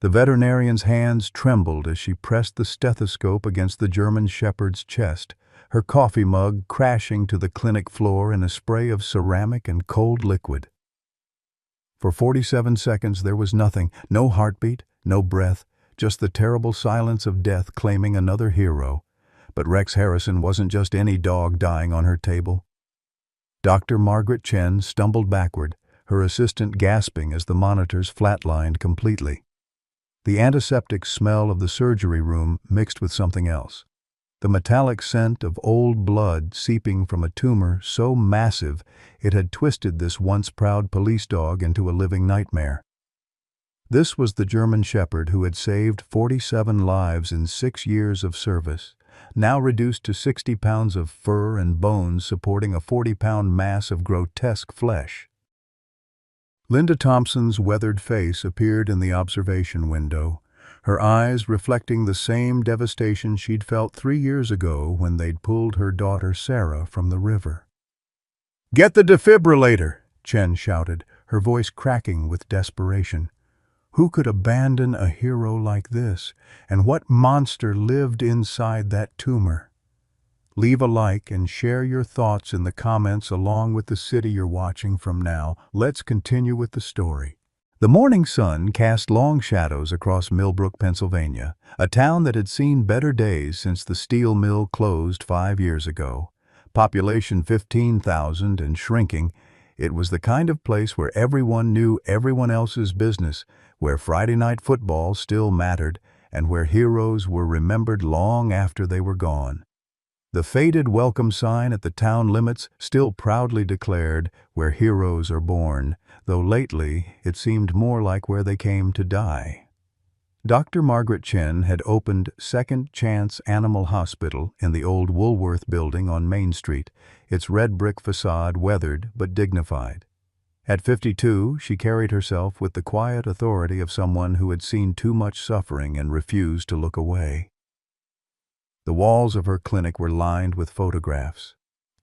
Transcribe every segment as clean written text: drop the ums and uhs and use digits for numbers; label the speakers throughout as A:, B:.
A: The veterinarian's hands trembled as she pressed the stethoscope against the German shepherd's chest, her coffee mug crashing to the clinic floor in a spray of ceramic and cold liquid. For 47 seconds there was nothing, no heartbeat, no breath, just the terrible silence of death claiming another hero. But Rex Harrison wasn't just any dog dying on her table. Dr. Margaret Chen stumbled backward, her assistant gasping as the monitors flatlined completely. The antiseptic smell of the surgery room mixed with something else. The metallic scent of old blood seeping from a tumor so massive it had twisted this once proud police dog into a living nightmare. This was the German shepherd who had saved 47 lives in 6 years of service, now reduced to 60 pounds of fur and bones supporting a 40-pound mass of grotesque flesh. Linda Thompson's weathered face appeared in the observation window, her eyes reflecting the same devastation she'd felt 3 years ago when they'd pulled her daughter Sarah from the river. "Get the defibrillator!" Chen shouted, her voice cracking with desperation. Who could abandon a hero like this, and what monster lived inside that tumor? Leave a like and share your thoughts in the comments along with the city you're watching from now. Let's continue with the story. The morning sun cast long shadows across Millbrook, Pennsylvania, a town that had seen better days since the steel mill closed 5 years ago. Population 15,000 and shrinking, it was the kind of place where everyone knew everyone else's business, where Friday night football still mattered, and where heroes were remembered long after they were gone. The faded welcome sign at the town limits still proudly declared, "Where heroes are born," though lately it seemed more like where they came to die. Dr. Margaret Chen had opened Second Chance Animal Hospital in the old Woolworth building on Main Street, its red brick facade weathered but dignified. At 52, she carried herself with the quiet authority of someone who had seen too much suffering and refused to look away. The walls of her clinic were lined with photographs.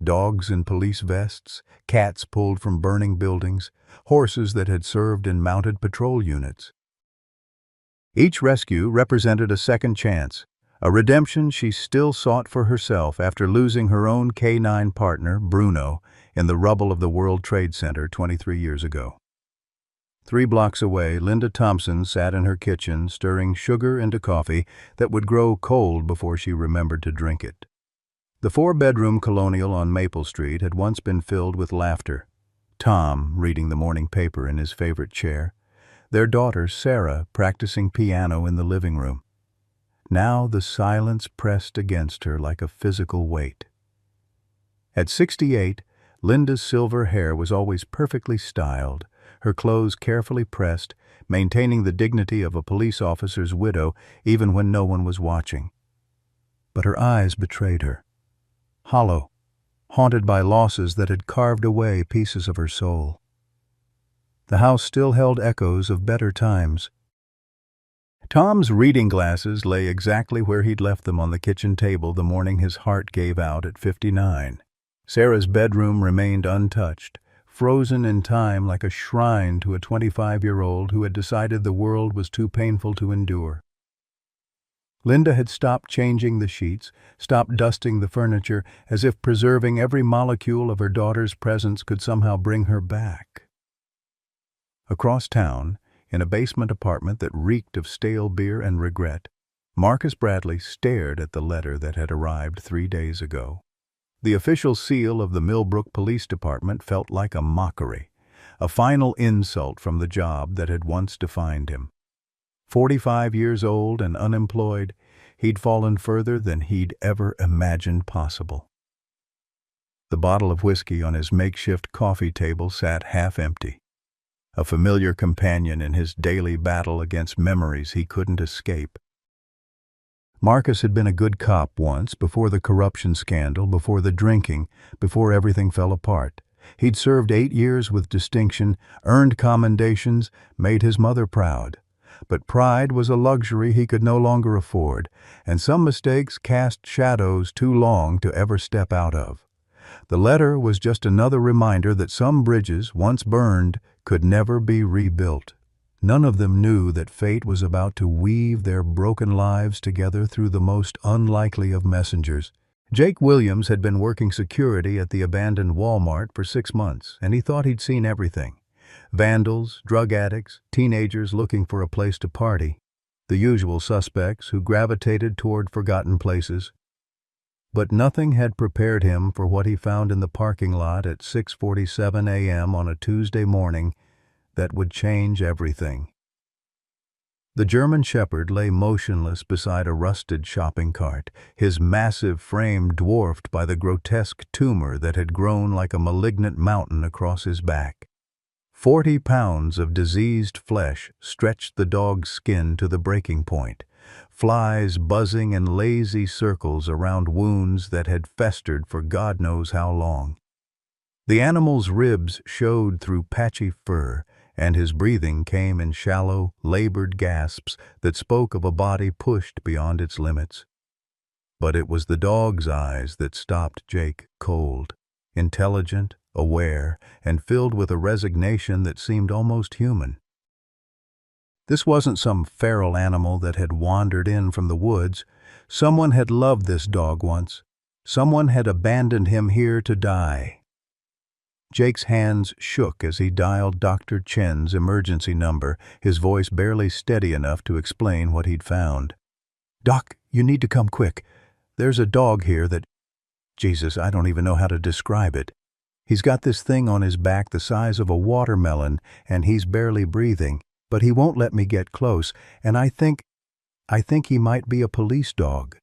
A: Dogs in police vests, cats pulled from burning buildings, horses that had served in mounted patrol units. Each rescue represented a second chance, a redemption she still sought for herself after losing her own canine partner, Bruno, in the rubble of the World Trade Center 23 years ago. 3 blocks away, Linda Thompson sat in her kitchen stirring sugar into coffee that would grow cold before she remembered to drink it. The 4-bedroom colonial on Maple Street had once been filled with laughter. Tom reading the morning paper in his favorite chair. Their daughter, Sarah, practicing piano in the living room. Now the silence pressed against her like a physical weight. At 68, Linda's silver hair was always perfectly styled, her clothes carefully pressed, maintaining the dignity of a police officer's widow even when no one was watching. But her eyes betrayed her. Hollow, haunted by losses that had carved away pieces of her soul. The house still held echoes of better times. Tom's reading glasses lay exactly where he'd left them on the kitchen table the morning his heart gave out at 59. Sarah's bedroom remained untouched, frozen in time like a shrine to a 25-year-old who had decided the world was too painful to endure. Linda had stopped changing the sheets, stopped dusting the furniture, as if preserving every molecule of her daughter's presence could somehow bring her back. Across town, in a basement apartment that reeked of stale beer and regret, Marcus Bradley stared at the letter that had arrived 3 days ago. The official seal of the Millbrook Police Department felt like a mockery, a final insult from the job that had once defined him. 45 years old and unemployed, he'd fallen further than he'd ever imagined possible. The bottle of whiskey on his makeshift coffee table sat half empty, a familiar companion in his daily battle against memories he couldn't escape. Marcus had been a good cop once, before the corruption scandal, before the drinking, before everything fell apart. He'd served 8 years with distinction, earned commendations, made his mother proud. But pride was a luxury he could no longer afford, and some mistakes cast shadows too long to ever step out of. The letter was just another reminder that some bridges, once burned, could never be rebuilt. None of them knew that fate was about to weave their broken lives together through the most unlikely of messengers. Jake Williams had been working security at the abandoned Walmart for 6 months, and he thought he'd seen everything. Vandals, drug addicts, teenagers looking for a place to party. The usual suspects who gravitated toward forgotten places. But nothing had prepared him for what he found in the parking lot at 6:47 a.m. on a Tuesday morning that would change everything. The German Shepherd lay motionless beside a rusted shopping cart, his massive frame dwarfed by the grotesque tumor that had grown like a malignant mountain across his back. 40 pounds of diseased flesh stretched the dog's skin to the breaking point, flies buzzing in lazy circles around wounds that had festered for God knows how long. The animal's ribs showed through patchy fur, and his breathing came in shallow, labored gasps that spoke of a body pushed beyond its limits. But it was the dog's eyes that stopped Jake cold, intelligent, aware, and filled with a resignation that seemed almost human. This wasn't some feral animal that had wandered in from the woods. Someone had loved this dog once. Someone had abandoned him here to die. Jake's hands shook as he dialed Dr. Chen's emergency number, his voice barely steady enough to explain what he'd found. "Doc, you need to come quick. There's a dog here that... Jesus, I don't even know how to describe it. He's got this thing on his back the size of a watermelon, and he's barely breathing, but he won't let me get close, and I think he might be a police dog."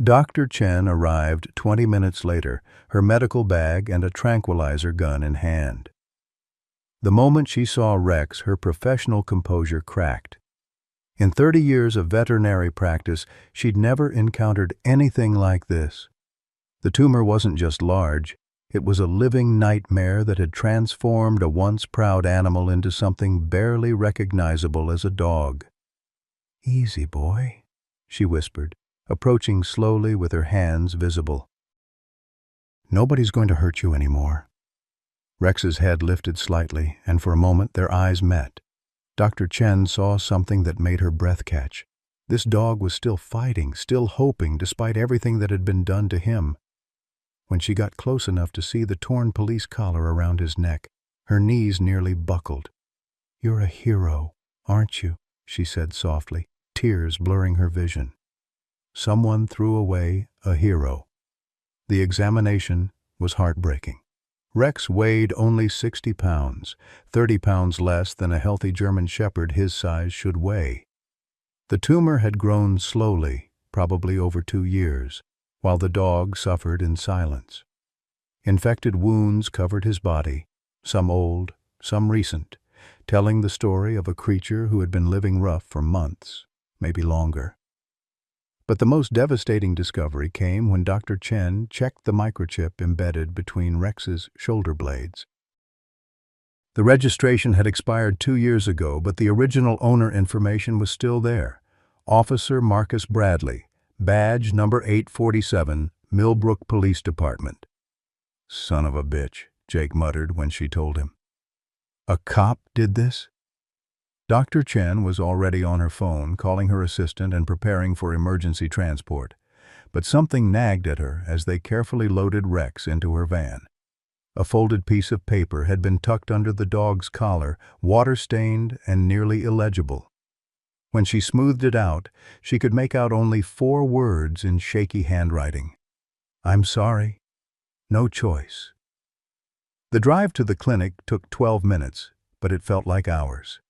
A: Dr. Chen arrived 20 minutes later, her medical bag and a tranquilizer gun in hand. The moment she saw Rex, her professional composure cracked. In 30 years of veterinary practice, she'd never encountered anything like this. The tumor wasn't just large, it was a living nightmare that had transformed a once proud animal into something barely recognizable as a dog. "Easy, boy," she whispered, approaching slowly with her hands visible. "Nobody's going to hurt you anymore." Rex's head lifted slightly, and for a moment their eyes met. Dr. Chen saw something that made her breath catch. This dog was still fighting, still hoping, despite everything that had been done to him. When she got close enough to see the torn police collar around his neck, her knees nearly buckled. "You're a hero, aren't you?" she said softly, tears blurring her vision. Someone threw away a hero. The examination was heartbreaking. Rex weighed only 60 pounds, 30 pounds less than a healthy German Shepherd his size should weigh. The tumor had grown slowly, probably over 2 years, while the dog suffered in silence. Infected wounds covered his body, some old, some recent, telling the story of a creature who had been living rough for months, maybe longer. But the most devastating discovery came when Dr. Chen checked the microchip embedded between Rex's shoulder blades. The registration had expired 2 years ago, but the original owner information was still there. Officer Marcus Bradley, badge number 847, Millbrook Police Department. "Son of a bitch," Jake muttered when she told him. "A cop did this?" Dr. Chen was already on her phone, calling her assistant and preparing for emergency transport. But something nagged at her as they carefully loaded Rex into her van. A folded piece of paper had been tucked under the dog's collar, water-stained and nearly illegible. When she smoothed it out, she could make out only 4 words in shaky handwriting. "I'm sorry. No choice." The drive to the clinic took 12 minutes, but it felt like hours.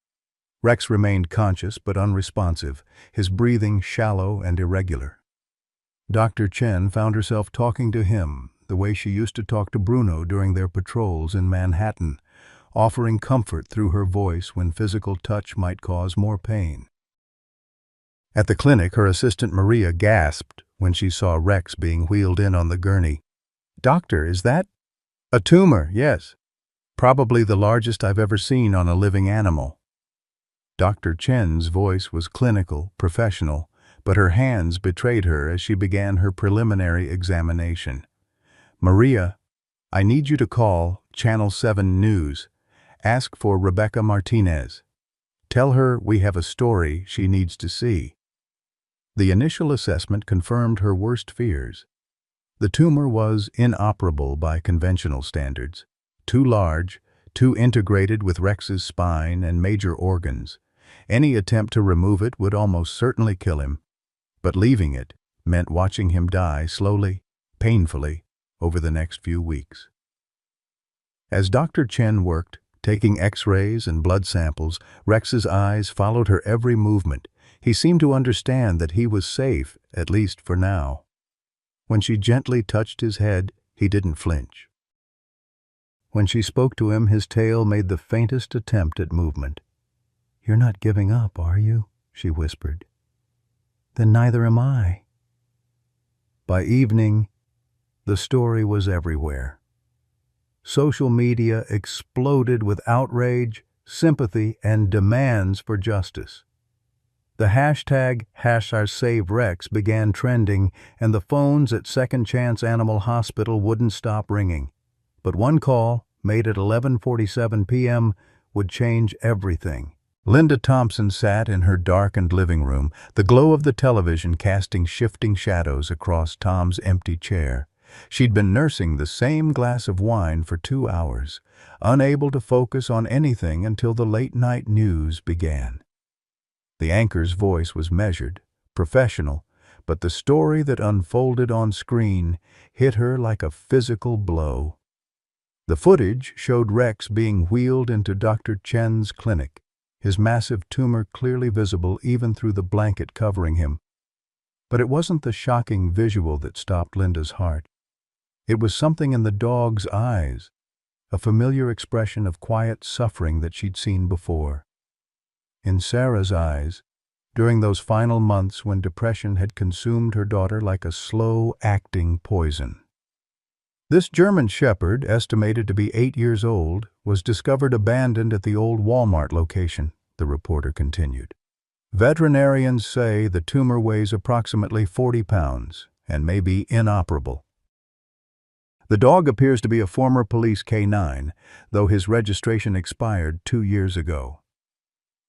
A: Rex remained conscious but unresponsive, his breathing shallow and irregular. Dr. Chen found herself talking to him the way she used to talk to Bruno during their patrols in Manhattan, offering comfort through her voice when physical touch might cause more pain. At the clinic, her assistant Maria gasped when she saw Rex being wheeled in on the gurney. "Doctor, is that—" "A tumor, yes. Probably the largest I've ever seen on a living animal." Dr. Chen's voice was clinical, professional, but her hands betrayed her as she began her preliminary examination. "Maria, I need you to call Channel 7 News. Ask for Rebecca Martinez." Tell her we have a story she needs to see." The initial assessment confirmed her worst fears. The tumor was inoperable by conventional standards. Too large, too integrated with Rex's spine and major organs. Any attempt to remove it would almost certainly kill him. But leaving it meant watching him die slowly, painfully, over the next few weeks. As Dr. Chen worked, taking X-rays and blood samples, Rex's eyes followed her every movement. He seemed to understand that he was safe, at least for now. When she gently touched his head, he didn't flinch. When she spoke to him, his tail made the faintest attempt at movement. "You're not giving up, are you?" she whispered. "Then neither am I." By evening, the story was everywhere. Social media exploded with outrage, sympathy, and demands for justice. The hashtag #SaveRex began trending, and the phones at Second Chance Animal Hospital wouldn't stop ringing. But one call, made at 11:47 p.m., would change everything. Linda Thompson sat in her darkened living room, the glow of the television casting shifting shadows across Tom's empty chair. She'd been nursing the same glass of wine for 2 hours, unable to focus on anything until the late-night news began. The anchor's voice was measured, professional, but the story that unfolded on screen hit her like a physical blow. The footage showed Rex being wheeled into Dr. Chen's clinic, his massive tumor clearly visible even through the blanket covering him. But it wasn't the shocking visual that stopped Linda's heart. It was something in the dog's eyes, a familiar expression of quiet suffering that she'd seen before. In Sarah's eyes, during those final months when depression had consumed her daughter like a slow-acting poison. This German Shepherd, estimated to be 8 years old, was discovered abandoned at the old Walmart location, the reporter continued. Veterinarians say the tumor weighs approximately 40 pounds and may be inoperable. The dog appears to be a former police K9, though his registration expired 2 years ago.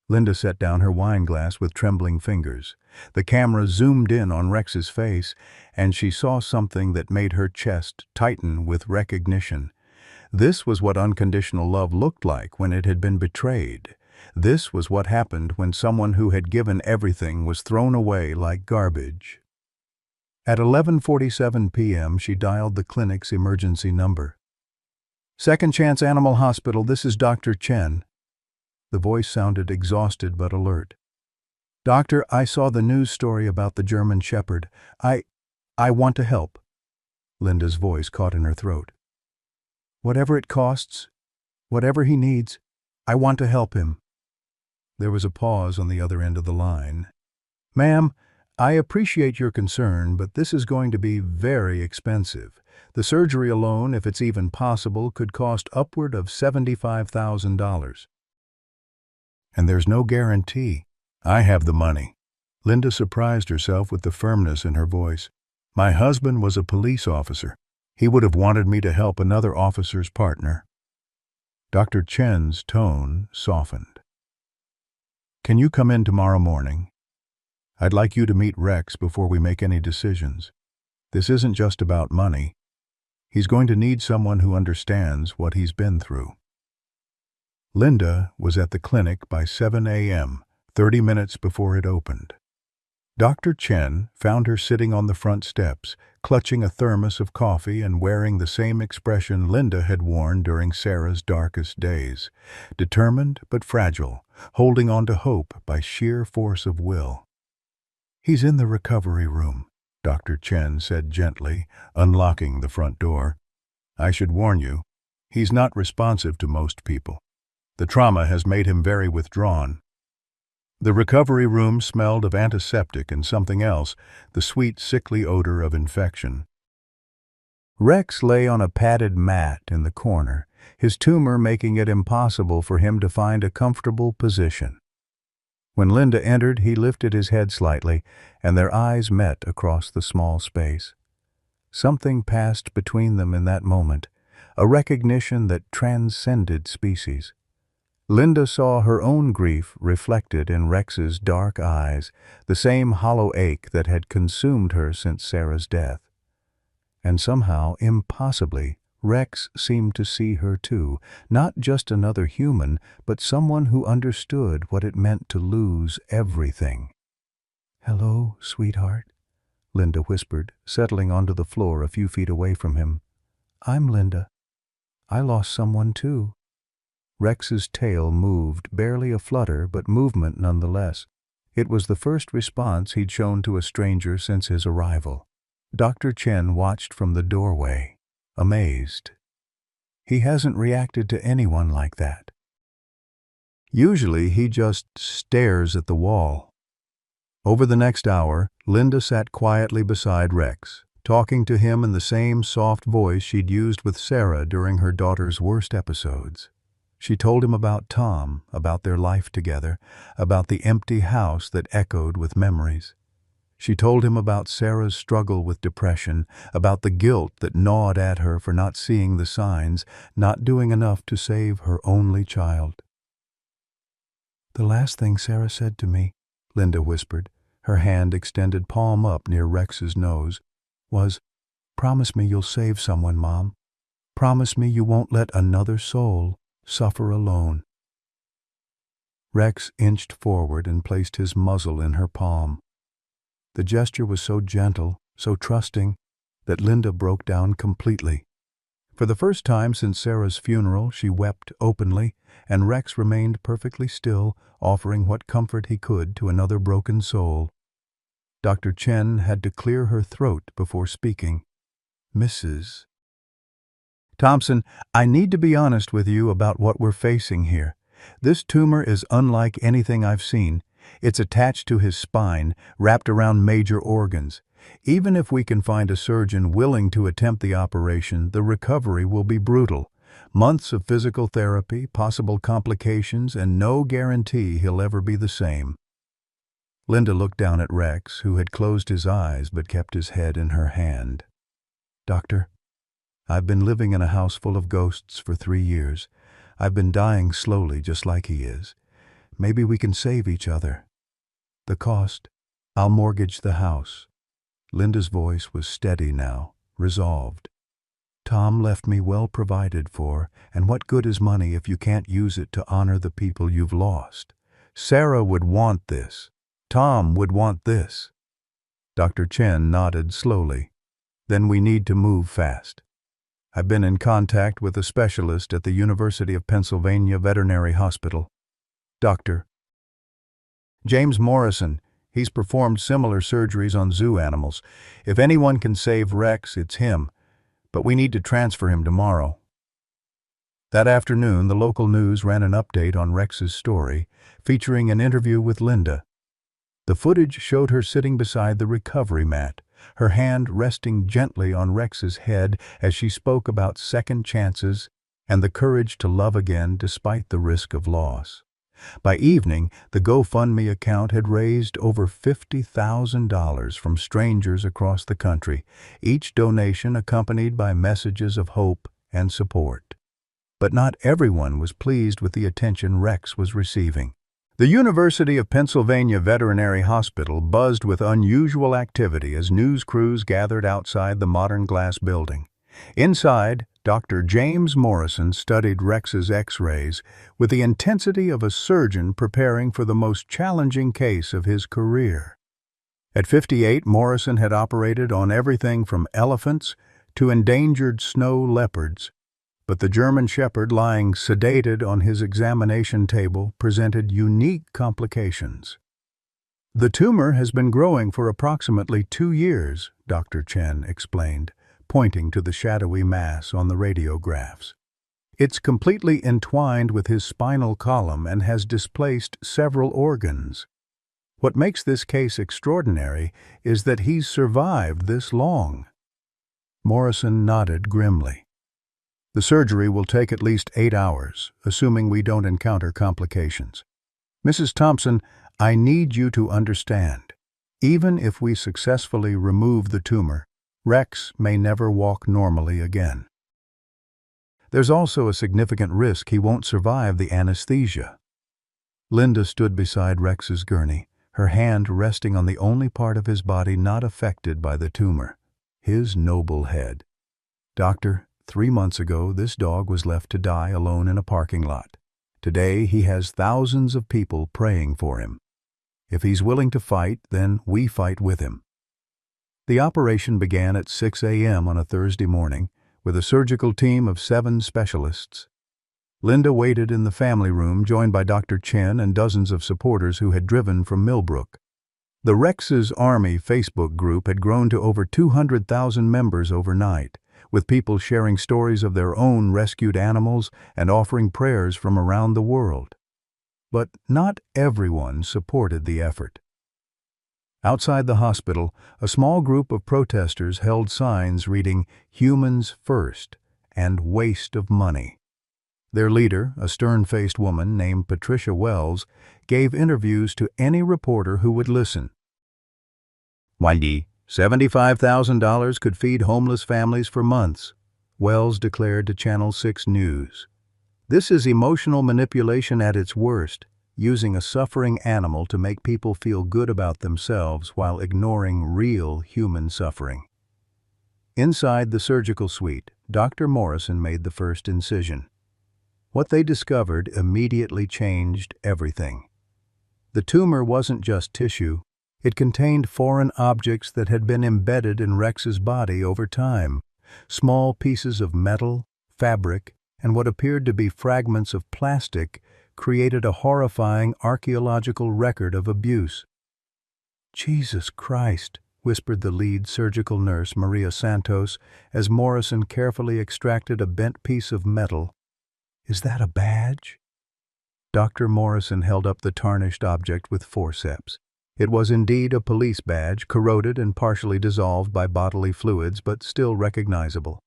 A: Linda set down her wine glass with trembling fingers. The camera zoomed in on Rex's face, and she saw something that made her chest tighten with recognition. This was what unconditional love looked like when it had been betrayed. This was what happened when someone who had given everything was thrown away like garbage. At 11:47 p.m., she dialed the clinic's emergency number. "Second Chance Animal Hospital, this is Dr. Chen." The voice sounded exhausted but alert. "Doctor, I saw the news story about the German Shepherd. I want to help." Linda's voice caught in her throat. "Whatever it costs, whatever he needs, I want to help him." There was a pause on the other end of the line. "Ma'am, I appreciate your concern, but this is going to be very expensive. The surgery alone, if it's even possible, could cost upward of $75,000. And there's no guarantee. I have the money." Linda surprised herself with the firmness in her voice. "My husband was a police officer. He would have wanted me to help another officer's partner." Dr. Chen's tone softened. "Can you come in tomorrow morning? I'd like you to meet Rex before we make any decisions. This isn't just about money. He's going to need someone who understands what he's been through." Linda was at the clinic by 7 a.m., 30 minutes before it opened. Dr. Chen found her sitting on the front steps, clutching a thermos of coffee and wearing the same expression Linda had worn during Sarah's darkest days, determined but fragile, holding on to hope by sheer force of will. "He's in the recovery room," Dr. Chen said gently, unlocking the front door. "I should warn you, he's not responsive to most people. The trauma has made him very withdrawn." The recovery room smelled of antiseptic and something else, the sweet, sickly odor of infection. Rex lay on a padded mat in the corner, his tumor making it impossible for him to find a comfortable position. When Linda entered, he lifted his head slightly, and their eyes met across the small space. Something passed between them in that moment, a recognition that transcended species. Linda saw her own grief reflected in Rex's dark eyes, the same hollow ache that had consumed her since Sarah's death. And somehow, impossibly, Rex seemed to see her too, not just another human, but someone who understood what it meant to lose everything. "Hello, sweetheart," Linda whispered, settling onto the floor a few feet away from him. "I'm Linda. I lost someone too." Rex's tail moved, barely a flutter, but movement nonetheless. It was the first response he'd shown to a stranger since his arrival. Dr. Chen watched from the doorway, amazed. He hasn't reacted to anyone like that. Usually he just stares at the wall. Over the next hour, Linda sat quietly beside Rex, talking to him in the same soft voice she'd used with Sarah during her daughter's worst episodes. She told him about Tom, about their life together, about the empty house that echoed with memories. She told him about Sarah's struggle with depression, about the guilt that gnawed at her for not seeing the signs, not doing enough to save her only child. "The last thing Sarah said to me," Linda whispered, her hand extended palm up near Rex's nose, was, "Promise me you'll save someone, Mom. Promise me you won't let another soul suffer alone." Rex inched forward and placed his muzzle in her palm. The gesture was so gentle, so trusting, that Linda broke down completely. For the first time since Sarah's funeral, she wept openly, and Rex remained perfectly still, offering what comfort he could to another broken soul. Dr. Chen had to clear her throat before speaking. "Mrs. Thompson, I need to be honest with you about what we're facing here. This tumor is unlike anything I've seen. It's attached to his spine, wrapped around major organs. Even if we can find a surgeon willing to attempt the operation, the recovery will be brutal. Months of physical therapy, possible complications, and no guarantee he'll ever be the same." Linda looked down at Rex, who had closed his eyes but kept his head in her hand. "Doctor, I've been living in a house full of ghosts for 3 years. I've been dying slowly, just like he is. Maybe we can save each other. The cost, I'll mortgage the house." Linda's voice was steady now, resolved. "Tom left me well provided for, and what good is money if you can't use it to honor the people you've lost? Sarah would want this. Tom would want this." Dr. Chen nodded slowly. "Then we need to move fast. I've been in contact with a specialist at the University of Pennsylvania Veterinary Hospital. Dr. James Morrison. He's performed similar surgeries on zoo animals. If anyone can save Rex, it's him. But we need to transfer him tomorrow." That afternoon, the local news ran an update on Rex's story, featuring an interview with Linda. The footage showed her sitting beside the recovery mat, her hand resting gently on Rex's head as she spoke about second chances and the courage to love again despite the risk of loss. By evening, the GoFundMe account had raised over $50,000 from strangers across the country, each donation accompanied by messages of hope and support. But not everyone was pleased with the attention Rex was receiving. The University of Pennsylvania Veterinary Hospital buzzed with unusual activity as news crews gathered outside the modern glass building. Inside, Dr. James Morrison studied Rex's X-rays with the intensity of a surgeon preparing for the most challenging case of his career. At 58, Morrison had operated on everything from elephants to endangered snow leopards, but the German Shepherd lying sedated on his examination table presented unique complications. "The tumor has been growing for approximately 2 years, Dr. Chen explained, pointing to the shadowy mass on the radiographs. "It's completely entwined with his spinal column and has displaced several organs. What makes this case extraordinary is that he's survived this long." Morrison nodded grimly. "The surgery will take at least 8 hours, assuming we don't encounter complications. Mrs. Thompson, I need you to understand. Even if we successfully remove the tumor, Rex may never walk normally again." There's also a significant risk he won't survive the anesthesia. Linda stood beside Rex's gurney, her hand resting on the only part of his body not affected by the tumor, his noble head. "Doctor, 3 months ago this dog was left to die alone in a parking lot. Today he has thousands of people praying for him. If he's willing to fight, then we fight with him." The operation began at 6 a.m. on a Thursday morning with a surgical team of 7 specialists. Linda waited in the family room, joined by Dr. Chen and dozens of supporters who had driven from Millbrook. The Rex's Army Facebook group had grown to over 200,000 members overnight, with people sharing stories of their own rescued animals and offering prayers from around the world. But not everyone supported the effort. Outside the hospital, a small group of protesters held signs reading "Humans First" and "Waste of Money." Their leader, a stern-faced woman named Patricia Wells, gave interviews to any reporter who would listen. "Wendy, $75,000 could feed homeless families for months," Wells declared to Channel 6 News. "This is emotional manipulation at its worst, using a suffering animal to make people feel good about themselves while ignoring real human suffering." Inside the surgical suite, Dr. Morrison made the first incision. What they discovered immediately changed everything. The tumor wasn't just tissue. It contained foreign objects that had been embedded in Rex's body over time. Small pieces of metal, fabric, and what appeared to be fragments of plastic created a horrifying archaeological record of abuse. "Jesus Christ," whispered the lead surgical nurse, Maria Santos, as Morrison carefully extracted a bent piece of metal. "Is that a badge?" Dr. Morrison held up the tarnished object with forceps. It was indeed a police badge, corroded and partially dissolved by bodily fluids, but still recognizable.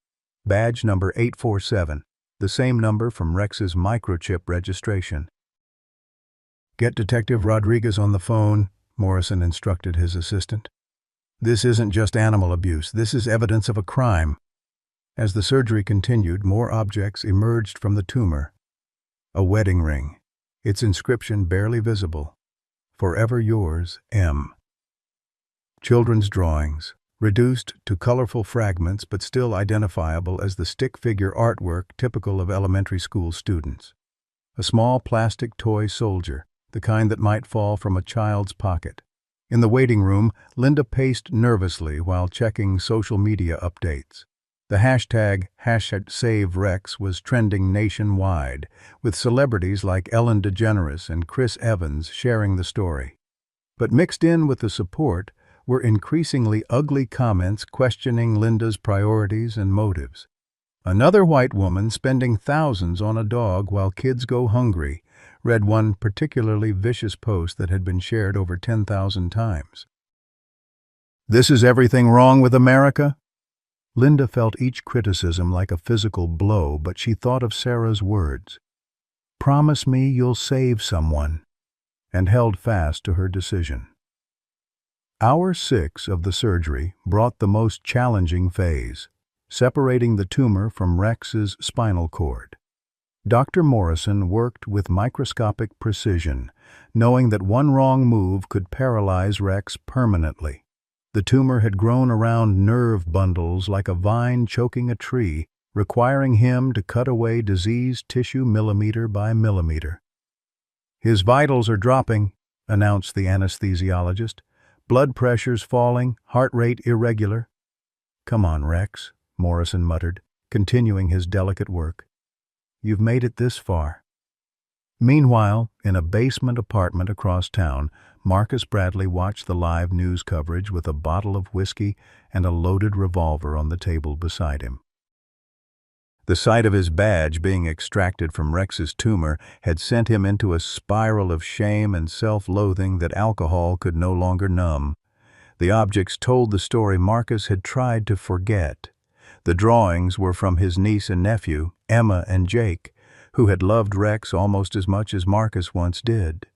A: Badge number 847, the same number from Rex's microchip registration. "Get Detective Rodriguez on the phone," Morrison instructed his assistant. "This isn't just animal abuse, this is evidence of a crime." As the surgery continued, more objects emerged from the tumor. A wedding ring, its inscription barely visible. "Forever yours, M." Children's drawings, reduced to colorful fragments but still identifiable as the stick figure artwork typical of elementary school students. A small plastic toy soldier, the kind that might fall from a child's pocket. In the waiting room, Linda paced nervously while checking social media updates. The hashtag #SaveRex was trending nationwide, with celebrities like Ellen DeGeneres and Chris Evans sharing the story. But mixed in with the support were increasingly ugly comments questioning Linda's priorities and motives. "Another white woman spending thousands on a dog while kids go hungry," read one particularly vicious post that had been shared over 10,000 times. "This is everything wrong with America?" Linda felt each criticism like a physical blow, but she thought of Sarah's words, "Promise me you'll save someone," and held fast to her decision. Hour 6 of the surgery brought the most challenging phase, separating the tumor from Rex's spinal cord. Dr. Morrison worked with microscopic precision, knowing that one wrong move could paralyze Rex permanently. The tumor had grown around nerve bundles like a vine choking a tree, requiring him to cut away diseased tissue millimeter by millimeter. "His vitals are dropping," announced the anesthesiologist. "Blood pressure's falling, heart rate irregular." "Come on, Rex," Morrison muttered, continuing his delicate work. "You've made it this far." Meanwhile, in a basement apartment across town, Marcus Bradley watched the live news coverage with a bottle of whiskey and a loaded revolver on the table beside him. The sight of his badge being extracted from Rex's tumor had sent him into a spiral of shame and self-loathing that alcohol could no longer numb. The objects told the story Marcus had tried to forget. The drawings were from his niece and nephew, Emma and Jake, who had loved Rex almost as much as Marcus once did.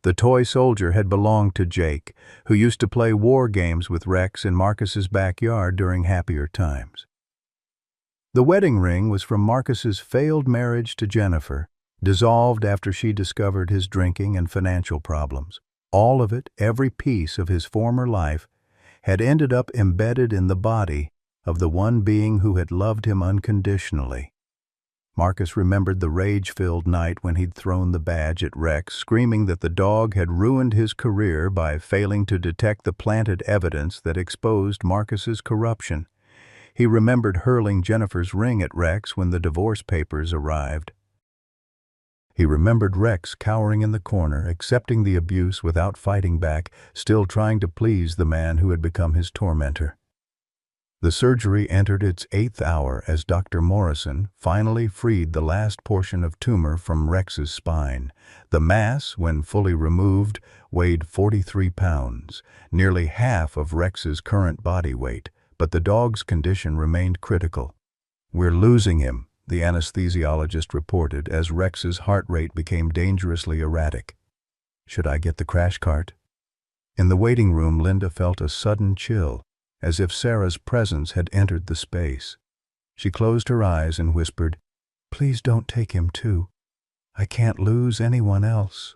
A: The toy soldier had belonged to Jake, who used to play war games with Rex in Marcus's backyard during happier times. The wedding ring was from Marcus's failed marriage to Jennifer, dissolved after she discovered his drinking and financial problems. All of it, every piece of his former life, had ended up embedded in the body of the one being who had loved him unconditionally. Marcus remembered the rage-filled night when he'd thrown the badge at Rex, screaming that the dog had ruined his career by failing to detect the planted evidence that exposed Marcus's corruption. He remembered hurling Jennifer's ring at Rex when the divorce papers arrived. He remembered Rex cowering in the corner, accepting the abuse without fighting back, still trying to please the man who had become his tormentor. The surgery entered its 8th hour as Dr. Morrison finally freed the last portion of tumor from Rex's spine. The mass, when fully removed, weighed 43 pounds, nearly half of Rex's current body weight, but the dog's condition remained critical. "We're losing him," the anesthesiologist reported as Rex's heart rate became dangerously erratic. "Should I get the crash cart?" In the waiting room, Linda felt a sudden chill, as if Sarah's presence had entered the space. She closed her eyes and whispered, "Please don't take him too. I can't lose anyone else."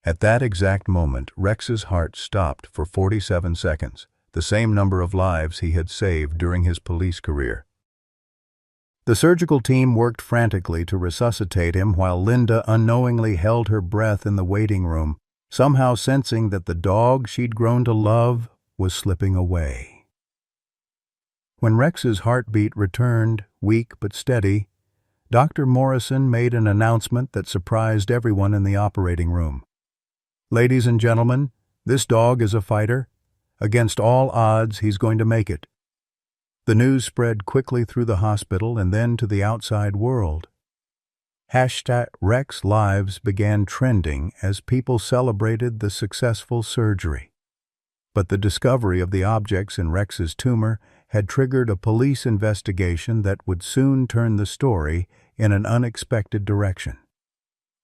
A: At that exact moment, Rex's heart stopped for 47 seconds, the same number of lives he had saved during his police career. The surgical team worked frantically to resuscitate him while Linda unknowingly held her breath in the waiting room, somehow sensing that the dog she'd grown to love was slipping away. When Rex's heartbeat returned, weak but steady, Dr. Morrison made an announcement that surprised everyone in the operating room. "Ladies and gentlemen, this dog is a fighter. Against all odds, he's going to make it." The news spread quickly through the hospital and then to the outside world. #Rex Lives began trending as people celebrated the successful surgery. But the discovery of the objects in Rex's tumor had triggered a police investigation that would soon turn the story in an unexpected direction.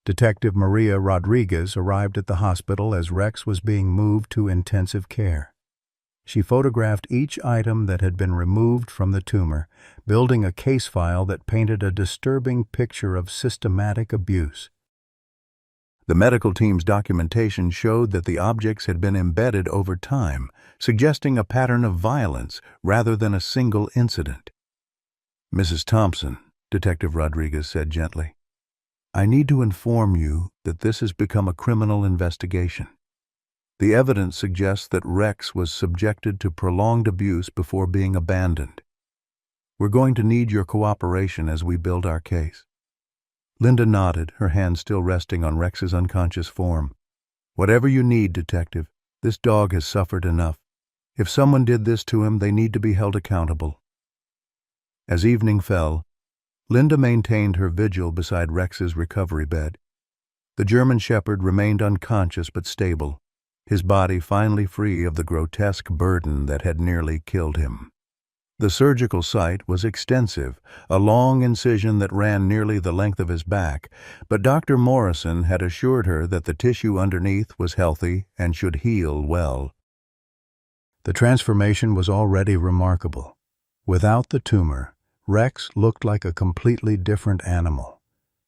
A: Detective Maria Rodriguez arrived at the hospital as Rex was being moved to intensive care. She photographed each item that had been removed from the tumor, building a case file that painted a disturbing picture of systematic abuse. The medical team's documentation showed that the objects had been embedded over time, suggesting a pattern of violence rather than a single incident. "Mrs. Thompson," Detective Rodriguez said gently, "I need to inform you that this has become a criminal investigation. The evidence suggests that Rex was subjected to prolonged abuse before being abandoned. We're going to need your cooperation as we build our case." Linda nodded, her hand still resting on Rex's unconscious form. "Whatever you need, Detective. This dog has suffered enough. If someone did this to him, they need to be held accountable." As evening fell, Linda maintained her vigil beside Rex's recovery bed. The German Shepherd remained unconscious but stable, his body finally free of the grotesque burden that had nearly killed him. The surgical site was extensive, a long incision that ran nearly the length of his back, but Dr. Morrison had assured her that the tissue underneath was healthy and should heal well. The transformation was already remarkable. Without the tumor, Rex looked like a completely different animal,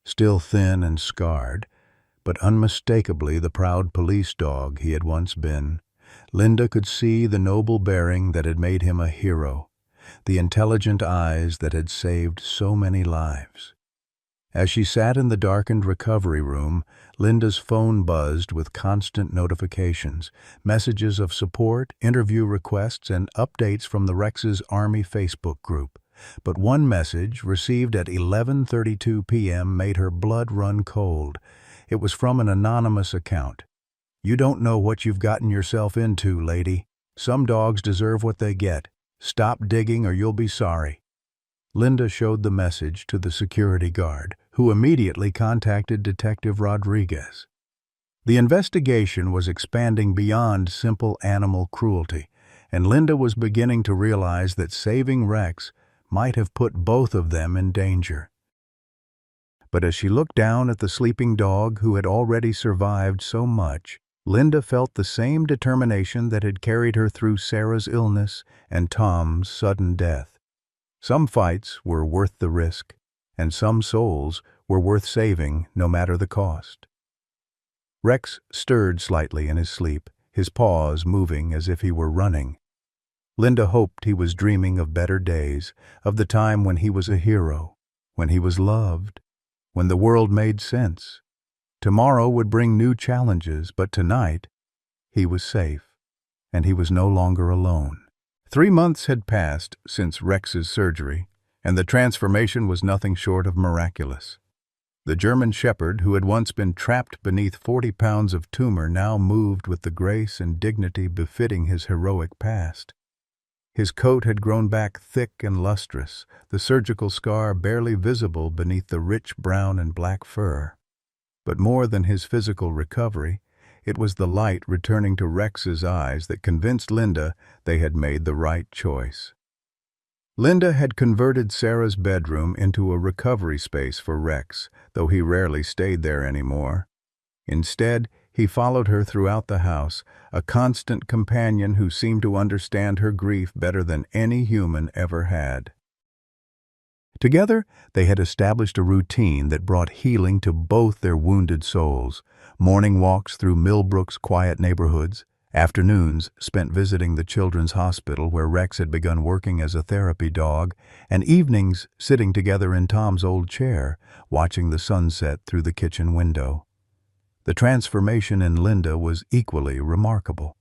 A: still thin and scarred, but unmistakably the proud police dog he had once been. Linda could see the noble bearing that had made him a hero, the intelligent eyes that had saved so many lives. As she sat in the darkened recovery room, Linda's phone buzzed with constant notifications, messages of support, interview requests, and updates from the Rex's Army Facebook group. But one message, received at 11:32 p.m., made her blood run cold. It was from an anonymous account. "You don't know what you've gotten yourself into, lady. Some dogs deserve what they get. Stop digging or you'll be sorry." Linda showed the message to the security guard, who immediately contacted Detective Rodriguez. The investigation was expanding beyond simple animal cruelty, and Linda was beginning to realize that saving Rex might have put both of them in danger. But as she looked down at the sleeping dog who had already survived so much, Linda felt the same determination that had carried her through Sarah's illness and Tom's sudden death. Some fights were worth the risk, and some souls were worth saving no matter the cost. Rex stirred slightly in his sleep, his paws moving as if he were running. Linda hoped he was dreaming of better days, of the time when he was a hero, when he was loved, when the world made sense. Tomorrow would bring new challenges, but tonight he was safe, and he was no longer alone. 3 months had passed since Rex's surgery, and the transformation was nothing short of miraculous. The German Shepherd, who had once been trapped beneath 40 pounds of tumor, now moved with the grace and dignity befitting his heroic past. His coat had grown back thick and lustrous, the surgical scar barely visible beneath the rich brown and black fur. But more than his physical recovery, it was the light returning to Rex's eyes that convinced Linda they had made the right choice. Linda had converted Sarah's bedroom into a recovery space for Rex, though he rarely stayed there anymore. Instead, he followed her throughout the house, a constant companion who seemed to understand her grief better than any human ever had. Together, they had established a routine that brought healing to both their wounded souls. Morning walks through Millbrook's quiet neighborhoods, afternoons spent visiting the children's hospital where Rex had begun working as a therapy dog, and evenings sitting together in Tom's old chair, watching the sunset through the kitchen window. The transformation in Linda was equally remarkable.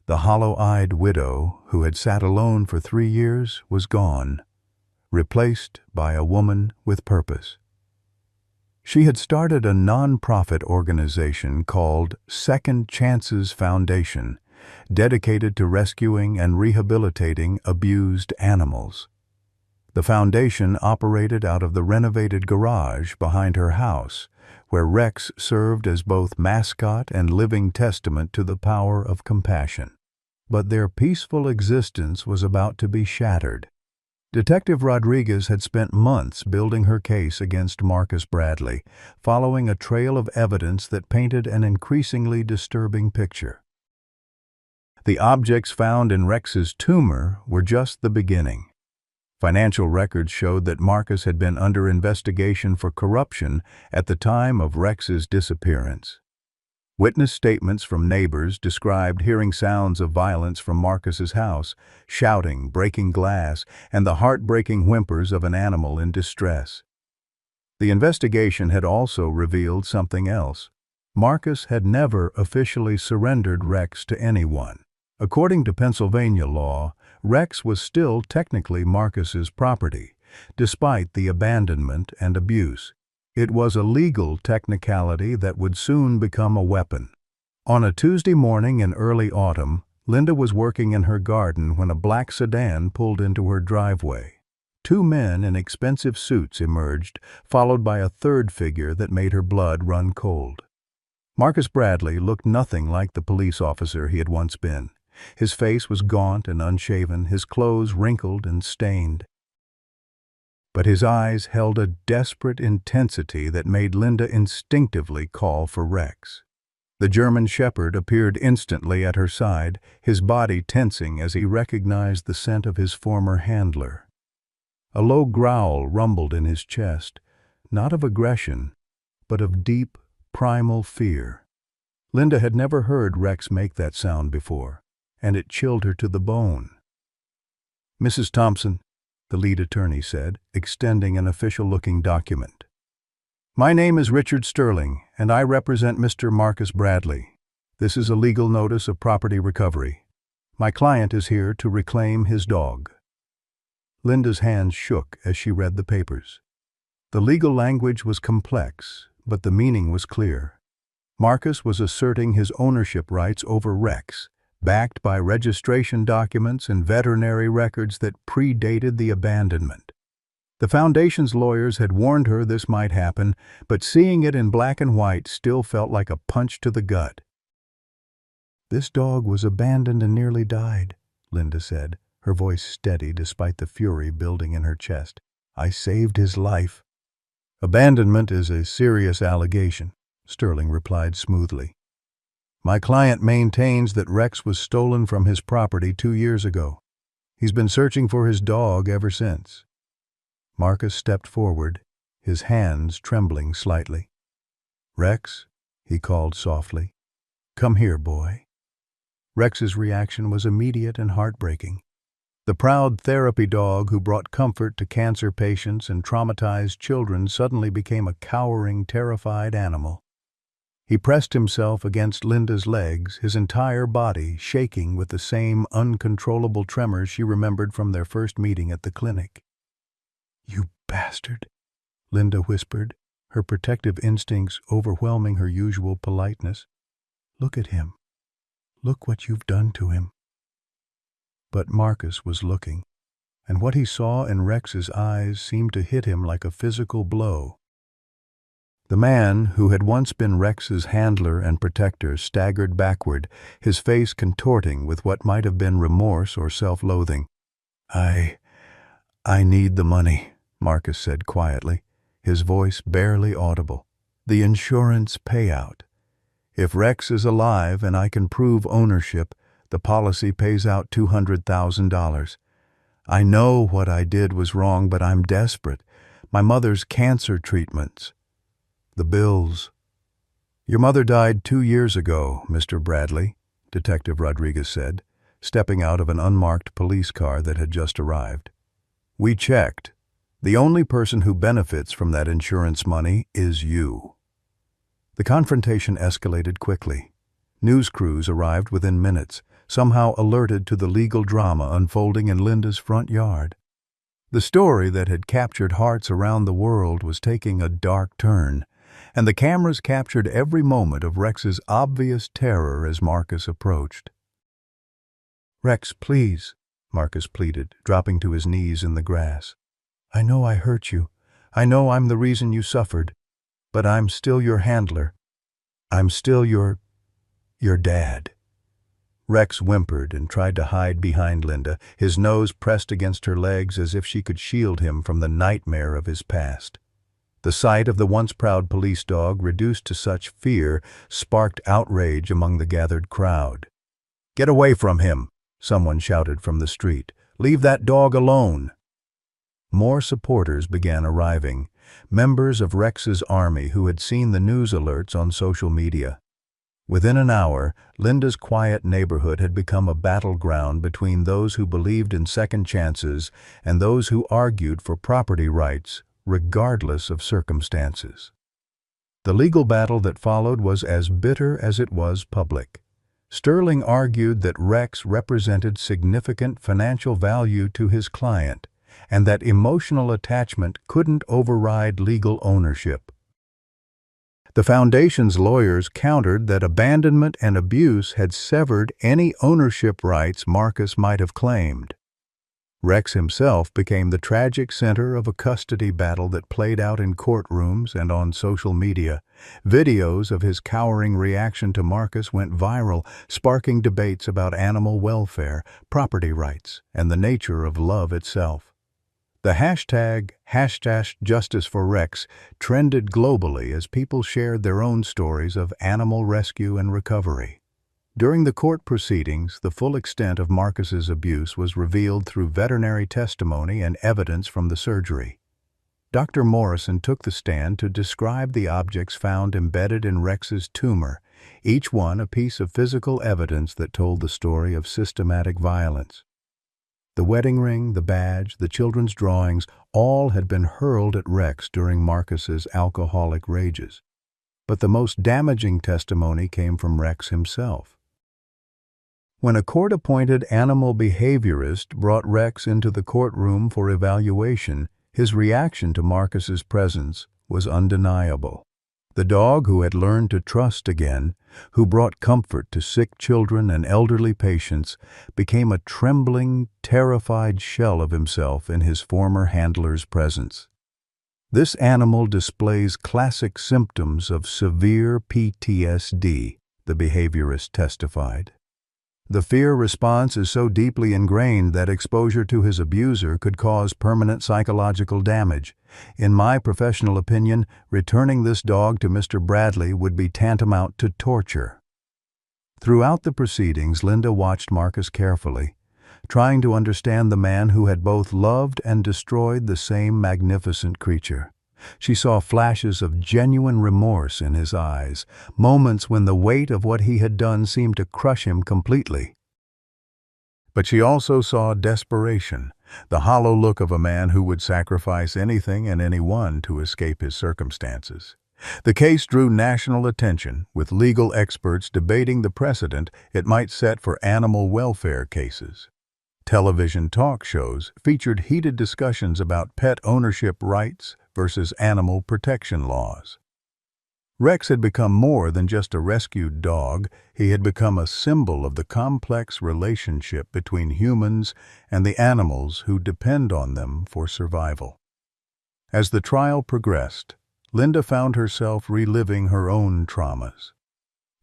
A: The hollow-eyed widow who had sat alone for 3 years was gone, replaced by a woman with purpose. She had started a non-profit organization called Second Chances Foundation, dedicated to rescuing and rehabilitating abused animals. The foundation operated out of the renovated garage behind her house, where Rex served as both mascot and living testament to the power of compassion. But their peaceful existence was about to be shattered. Detective Rodriguez had spent months building her case against Marcus Bradley, following a trail of evidence that painted an increasingly disturbing picture. The objects found in Rex's tumor were just the beginning. Financial records showed that Marcus had been under investigation for corruption at the time of Rex's disappearance. Witness statements from neighbors described hearing sounds of violence from Marcus's house, shouting, breaking glass, and the heartbreaking whimpers of an animal in distress. The investigation had also revealed something else. Marcus had never officially surrendered Rex to anyone. According to Pennsylvania law, Rex was still technically Marcus's property, despite the abandonment and abuse. It was a legal technicality that would soon become a weapon. On a Tuesday morning in early autumn, Linda was working in her garden when a black sedan pulled into her driveway. 2 men in expensive suits emerged, followed by a third figure that made her blood run cold. Marcus Bradley looked nothing like the police officer he had once been. His face was gaunt and unshaven, his clothes wrinkled and stained. But his eyes held a desperate intensity that made Linda instinctively call for Rex. The German Shepherd appeared instantly at her side, his body tensing as he recognized the scent of his former handler. A low growl rumbled in his chest, not of aggression, but of deep, primal fear. Linda had never heard Rex make that sound before, and it chilled her to the bone. "Mrs. Thompson," the lead attorney said, extending an official-looking document. "My name is Richard Sterling, and I represent Mr. Marcus Bradley. This is a legal notice of property recovery. My client is here to reclaim his dog." Linda's hands shook as she read the papers. The legal language was complex, but the meaning was clear. Marcus was asserting his ownership rights over Rex, backed by registration documents and veterinary records that predated the abandonment. The Foundation's lawyers had warned her this might happen, but seeing it in black and white still felt like a punch to the gut. "This dog was abandoned and nearly died," Linda said, her voice steady despite the fury building in her chest. "I saved his life." "Abandonment is a serious allegation," Sterling replied smoothly. "My client maintains that Rex was stolen from his property 2 years ago. He's been searching for his dog ever since. Marcus stepped forward, his hands trembling slightly. "Rex," he called softly. "Come here, boy." Rex's reaction was immediate and heartbreaking. The proud therapy dog who brought comfort to cancer patients and traumatized children suddenly became a cowering, terrified animal. He pressed himself against Linda's legs, his entire body shaking with the same uncontrollable tremors she remembered from their first meeting at the clinic. "You bastard," Linda whispered, her protective instincts overwhelming her usual politeness. "Look at him. Look what you've done to him." But Marcus was looking, and what he saw in Rex's eyes seemed to hit him like a physical blow. The man, who had once been Rex's handler and protector, staggered backward, his face contorting with what might have been remorse or self-loathing. I need the money," Marcus said quietly, his voice barely audible. "The insurance payout. If Rex is alive and I can prove ownership, the policy pays out $200,000. I know what I did was wrong, but I'm desperate. My mother's cancer treatments. The bills." "Your mother died 2 years ago, Mr. Bradley," Detective Rodriguez said, stepping out of an unmarked police car that had just arrived. "We checked. The only person who benefits from that insurance money is you." The confrontation escalated quickly. News crews arrived within minutes, somehow alerted to the legal drama unfolding in Linda's front yard. The story that had captured hearts around the world was taking a dark turn, and the cameras captured every moment of Rex's obvious terror as Marcus approached. "Rex, please," Marcus pleaded, dropping to his knees in the grass. "I know I hurt you. I know I'm the reason you suffered. But I'm still your handler. I'm still your dad." Rex whimpered and tried to hide behind Linda, his nose pressed against her legs as if she could shield him from the nightmare of his past. The sight of the once proud police dog reduced to such fear sparked outrage among the gathered crowd. "Get away from him," someone shouted from the street. "Leave that dog alone." More supporters began arriving, members of Rex's army who had seen the news alerts on social media. Within an hour, Linda's quiet neighborhood had become a battleground between those who believed in second chances and those who argued for property rights, regardless of circumstances. The legal battle that followed was as bitter as it was public. Sterling argued that Rex represented significant financial value to his client, and that emotional attachment couldn't override legal ownership. The Foundation's lawyers countered that abandonment and abuse had severed any ownership rights Marcus might have claimed. Rex himself became the tragic center of a custody battle that played out in courtrooms and on social media. Videos of his cowering reaction to Marcus went viral, sparking debates about animal welfare, property rights, and the nature of love itself. The hashtag #JusticeForRex trended globally as people shared their own stories of animal rescue and recovery. During the court proceedings, the full extent of Marcus's abuse was revealed through veterinary testimony and evidence from the surgery. Dr. Morrison took the stand to describe the objects found embedded in Rex's tumor, each one a piece of physical evidence that told the story of systematic violence. The wedding ring, the badge, the children's drawings, all had been hurled at Rex during Marcus's alcoholic rages. But the most damaging testimony came from Rex himself. When a court-appointed animal behaviorist brought Rex into the courtroom for evaluation, his reaction to Marcus's presence was undeniable. The dog who had learned to trust again, who brought comfort to sick children and elderly patients, became a trembling, terrified shell of himself in his former handler's presence. This animal displays classic symptoms of severe PTSD, the behaviorist testified. The fear response is so deeply ingrained that exposure to his abuser could cause permanent psychological damage. In my professional opinion, returning this dog to Mr. Bradley would be tantamount to torture. Throughout the proceedings, Linda watched Marcus carefully. trying to understand the man who had both loved and destroyed the same magnificent creature. She saw flashes of genuine remorse in his eyes, moments when the weight of what he had done seemed to crush him completely. But she also saw desperation, the hollow look of a man who would sacrifice anything and anyone to escape his circumstances. The case drew national attention, with legal experts debating the precedent it might set for animal welfare cases. Television talk shows featured heated discussions about pet ownership rights versus animal protection laws. Rex had become more than just a rescued dog. He had become a symbol of the complex relationship between humans and the animals who depend on them for survival. As the trial progressed, Linda found herself reliving her own traumas.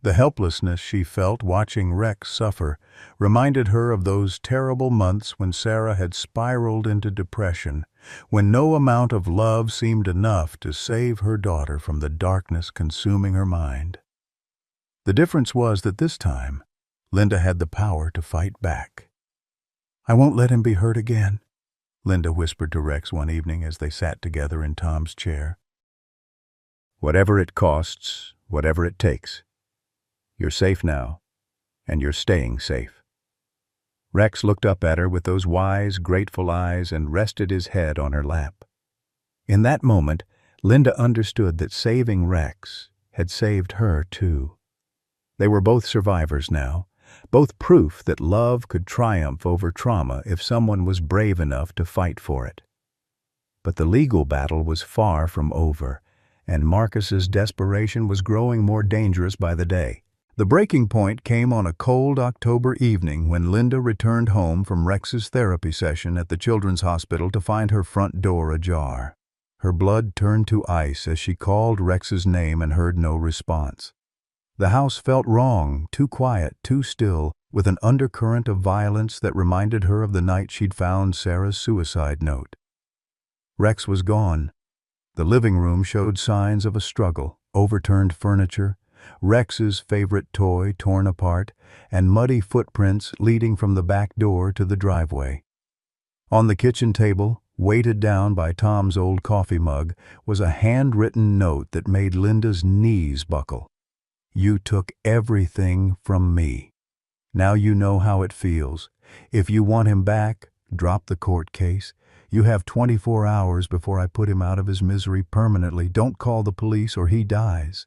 A: The helplessness she felt watching Rex suffer reminded her of those terrible months when Sarah had spiraled into depression, when no amount of love seemed enough to save her daughter from the darkness consuming her mind. The difference was that this time, Linda had the power to fight back. "I won't let him be hurt again," Linda whispered to Rex one evening as they sat together in Tom's chair. "Whatever it costs, whatever it takes. You're safe now, and you're staying safe." Rex looked up at her with those wise, grateful eyes and rested his head on her lap. In that moment, Linda understood that saving Rex had saved her too. They were both survivors now, both proof that love could triumph over trauma if someone was brave enough to fight for it. But the legal battle was far from over, and Marcus's desperation was growing more dangerous by the day. The breaking point came on a cold October evening when Linda returned home from Rex's therapy session at the Children's Hospital to find her front door ajar. Her blood turned to ice as she called Rex's name and heard no response. The house felt wrong, too quiet, too still, with an undercurrent of violence that reminded her of the night she'd found Sarah's suicide note. Rex was gone. The living room showed signs of a struggle: overturned furniture, Rex's favorite toy torn apart, and muddy footprints leading from the back door to the driveway. On the kitchen table, weighted down by Tom's old coffee mug, was a handwritten note that made Linda's knees buckle. "You took everything from me. Now you know how it feels. If you want him back, drop the court case. You have 24 hours before I put him out of his misery permanently. Don't call the police or he dies."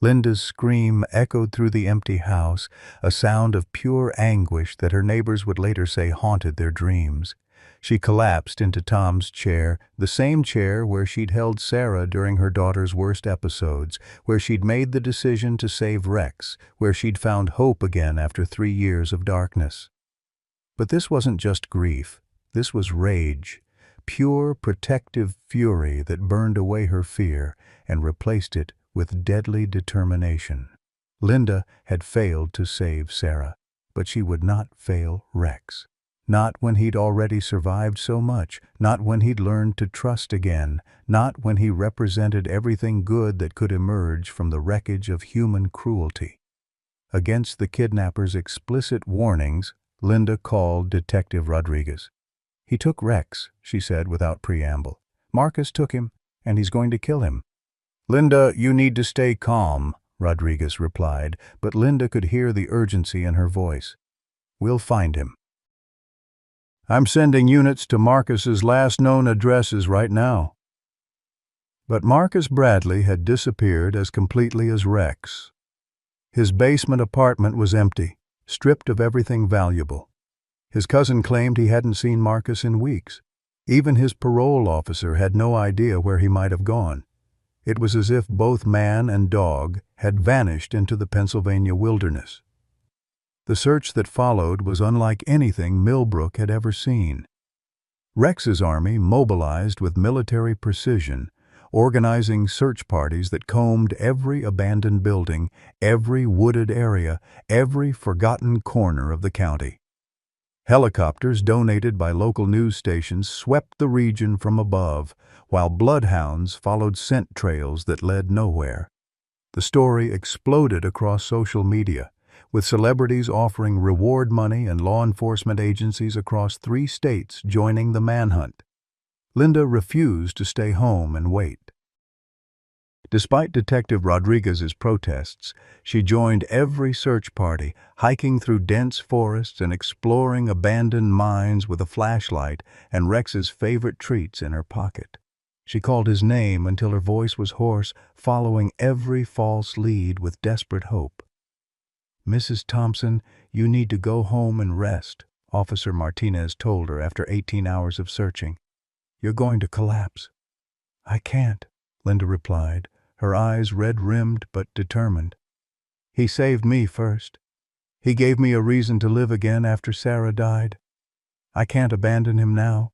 A: Linda's scream echoed through the empty house, a sound of pure anguish that her neighbors would later say haunted their dreams. She collapsed into Tom's chair, the same chair where she'd held Sarah during her daughter's worst episodes, where she'd made the decision to save Rex, where she'd found hope again after 3 years of darkness. But this wasn't just grief. This was rage. Pure, protective fury that burned away her fear and replaced it with deadly determination. Linda had failed to save Sarah, but she would not fail Rex. Not when he'd already survived so much, not when he'd learned to trust again, not when he represented everything good that could emerge from the wreckage of human cruelty. Against the kidnapper's explicit warnings, Linda called Detective Rodriguez. "He took Rex," she said without preamble. "Marcus took him, and he's going to kill him." "Linda, you need to stay calm," Rodriguez replied, but Linda could hear the urgency in her voice. "We'll find him. I'm sending units to Marcus's last known addresses right now." But Marcus Bradley had disappeared as completely as Rex. His basement apartment was empty, stripped of everything valuable. His cousin claimed he hadn't seen Marcus in weeks. Even his parole officer had no idea where he might have gone. It was as if both man and dog had vanished into the Pennsylvania wilderness. The search that followed was unlike anything Millbrook had ever seen. Rex's army mobilized with military precision, organizing search parties that combed every abandoned building, every wooded area, every forgotten corner of the county. Helicopters donated by local news stations swept the region from above, while bloodhounds followed scent trails that led nowhere. The story exploded across social media. with celebrities offering reward money and law enforcement agencies across 3 states joining the manhunt. Linda refused to stay home and wait. Despite Detective Rodriguez's protests, she joined every search party, hiking through dense forests and exploring abandoned mines with a flashlight and Rex's favorite treats in her pocket. She called his name until her voice was hoarse, following every false lead with desperate hope. "Mrs. Thompson, you need to go home and rest," Officer Martinez told her after 18 hours of searching. "You're going to collapse." "I can't," Linda replied, her eyes red-rimmed but determined. "He saved me first. He gave me a reason to live again after Sarah died. I can't abandon him now."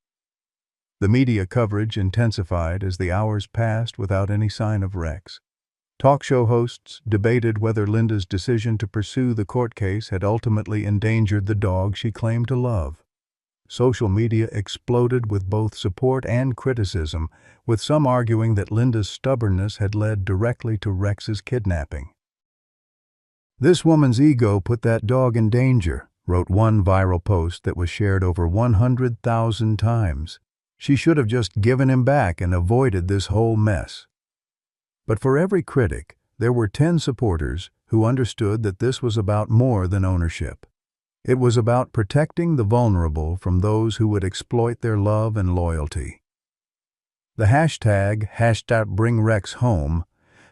A: The media coverage intensified as the hours passed without any sign of Rex. Talk show hosts debated whether Linda's decision to pursue the court case had ultimately endangered the dog she claimed to love. Social media exploded with both support and criticism, with some arguing that Linda's stubbornness had led directly to Rex's kidnapping. "This woman's ego put that dog in danger," wrote one viral post that was shared over 100,000 times. "She should have just given him back and avoided this whole mess." But for every critic, there were 10 supporters who understood that this was about more than ownership. It was about protecting the vulnerable from those who would exploit their love and loyalty. The hashtag #BringRexHome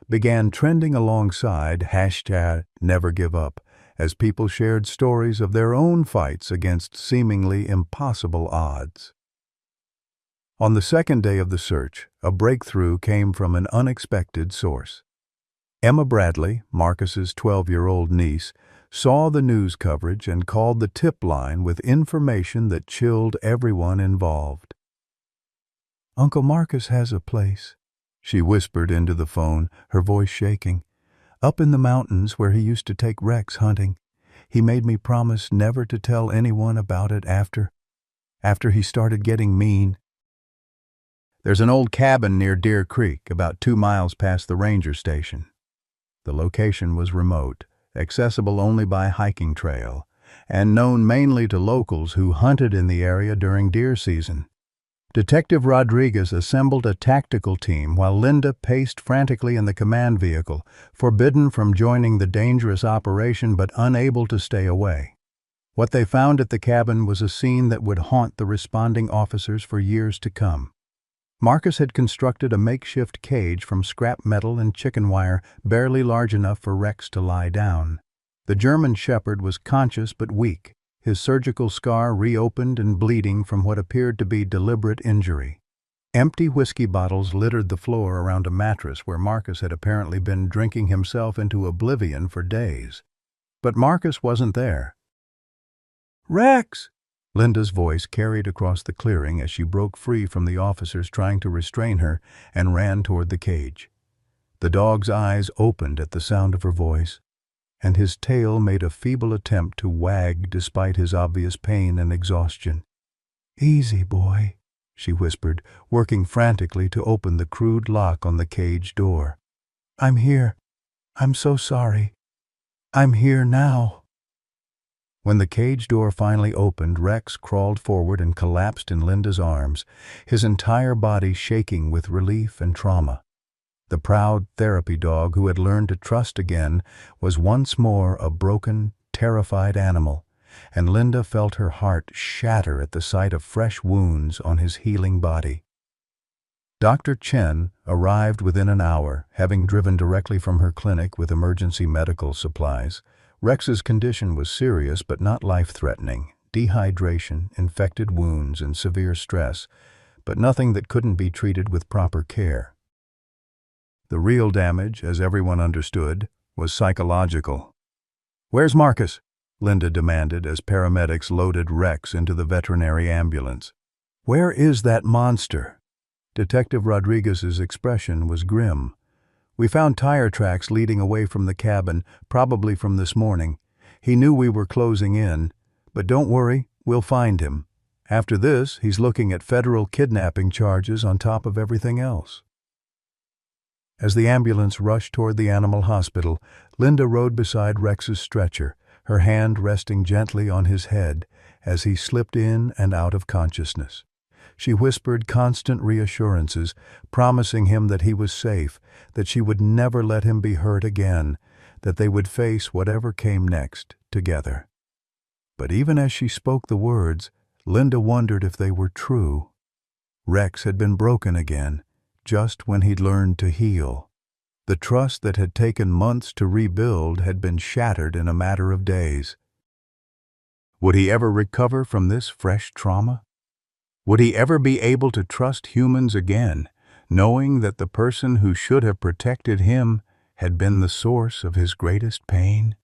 A: began trending alongside #NeverGiveUp as people shared stories of their own fights against seemingly impossible odds. On the second day of the search, a breakthrough came from an unexpected source. Emma Bradley, Marcus's 12-year-old niece, saw the news coverage and called the tip line with information that chilled everyone involved. "Uncle Marcus has a place," she whispered into the phone, her voice shaking. "Up in the mountains where he used to take Rex hunting. He made me promise never to tell anyone about it after he started getting mean. There's an old cabin near Deer Creek, about 2 miles past the ranger station." The location was remote, accessible only by hiking trail, and known mainly to locals who hunted in the area during deer season. Detective Rodriguez assembled a tactical team while Linda paced frantically in the command vehicle, forbidden from joining the dangerous operation but unable to stay away. What they found at the cabin was a scene that would haunt the responding officers for years to come. Marcus had constructed a makeshift cage from scrap metal and chicken wire, barely large enough for Rex to lie down. The German Shepherd was conscious but weak, his surgical scar reopened and bleeding from what appeared to be deliberate injury. Empty whiskey bottles littered the floor around a mattress where Marcus had apparently been drinking himself into oblivion for days. But Marcus wasn't there. "Rex!" Linda's voice carried across the clearing as she broke free from the officers trying to restrain her and ran toward the cage. The dog's eyes opened at the sound of her voice, and his tail made a feeble attempt to wag despite his obvious pain and exhaustion. "Easy, boy," she whispered, working frantically to open the crude lock on the cage door. "I'm here. I'm so sorry. I'm here now." When the cage door finally opened, Rex crawled forward and collapsed in Linda's arms, his entire body shaking with relief and trauma. The proud therapy dog who had learned to trust again was once more a broken, terrified animal, and Linda felt her heart shatter at the sight of fresh wounds on his healing body. Dr. Chen arrived within an hour, having driven directly from her clinic with emergency medical supplies. Rex's condition was serious but not life-threatening: dehydration, infected wounds, and severe stress, but nothing that couldn't be treated with proper care. The real damage, as everyone understood, was psychological. "Where's Marcus?" Linda demanded as paramedics loaded Rex into the veterinary ambulance. "Where is that monster?" Detective Rodriguez's expression was grim. "We found tire tracks leading away from the cabin, probably from this morning. He knew we were closing in, but don't worry, we'll find him. After this, he's looking at federal kidnapping charges on top of everything else." As the ambulance rushed toward the animal hospital, Linda rode beside Rex's stretcher, her hand resting gently on his head as he slipped in and out of consciousness. She whispered constant reassurances, promising him that he was safe, that she would never let him be hurt again, that they would face whatever came next together. But even as she spoke the words, Linda wondered if they were true. Rex had been broken again, just when he'd learned to heal. The trust that had taken months to rebuild had been shattered in a matter of days. Would he ever recover from this fresh trauma? Would he ever be able to trust humans again, knowing that the person who should have protected him had been the source of his greatest pain?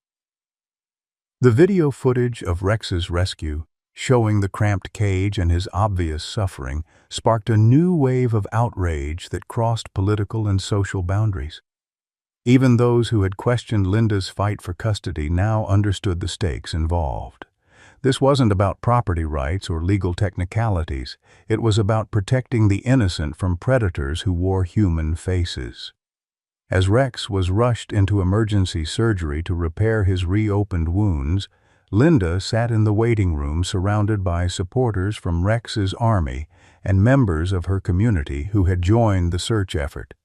A: The video footage of Rex's rescue, showing the cramped cage and his obvious suffering, sparked a new wave of outrage that crossed political and social boundaries. Even those who had questioned Linda's fight for custody now understood the stakes involved. This wasn't about property rights or legal technicalities. It was about protecting the innocent from predators who wore human faces. As Rex was rushed into emergency surgery to repair his reopened wounds, Linda sat in the waiting room surrounded by supporters from Rex's army and members of her community who had joined the search effort.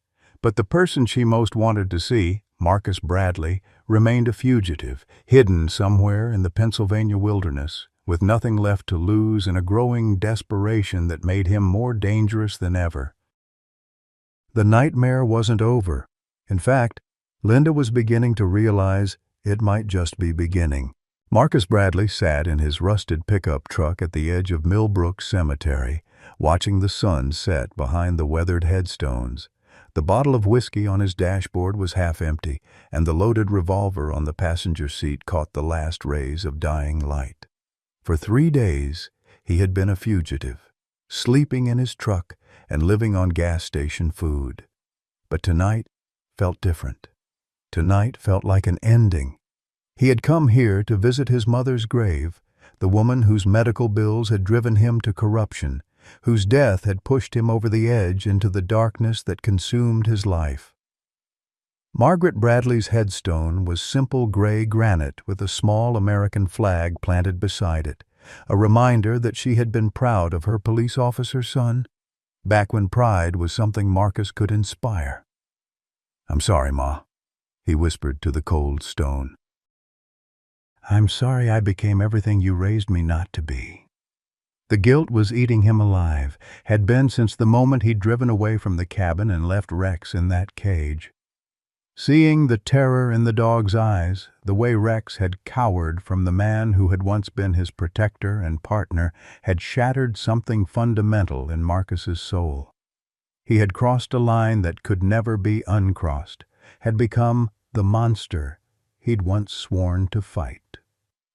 A: But the person she most wanted to see, Marcus Bradley, remained a fugitive, hidden somewhere in the Pennsylvania wilderness, with nothing left to lose and a growing desperation that made him more dangerous than ever. The nightmare wasn't over. In fact, Linda was beginning to realize it might just be beginning. Marcus Bradley sat in his rusted pickup truck at the edge of Millbrook Cemetery, watching the sun set behind the weathered headstones. The bottle of whiskey on his dashboard was half empty, and the loaded revolver on the passenger seat caught the last rays of dying light. For 3 days, he had been a fugitive, sleeping in his truck and living on gas station food. But tonight felt different. Tonight felt like an ending. He had come here to visit his mother's grave, the woman whose medical bills had driven him to corruption, whose death had pushed him over the edge into the darkness that consumed his life. Margaret Bradley's headstone was simple gray granite with a small American flag planted beside it, a reminder that she had been proud of her police officer son, back when pride was something Marcus could inspire. "I'm sorry, Ma," he whispered to the cold stone. "I'm sorry I became everything you raised me not to be." The guilt was eating him alive, had been since the moment he'd driven away from the cabin and left Rex in that cage. Seeing the terror in the dog's eyes, the way Rex had cowered from the man who had once been his protector and partner, had shattered something fundamental in Marcus's soul. He had crossed a line that could never be uncrossed, had become the monster he'd once sworn to fight.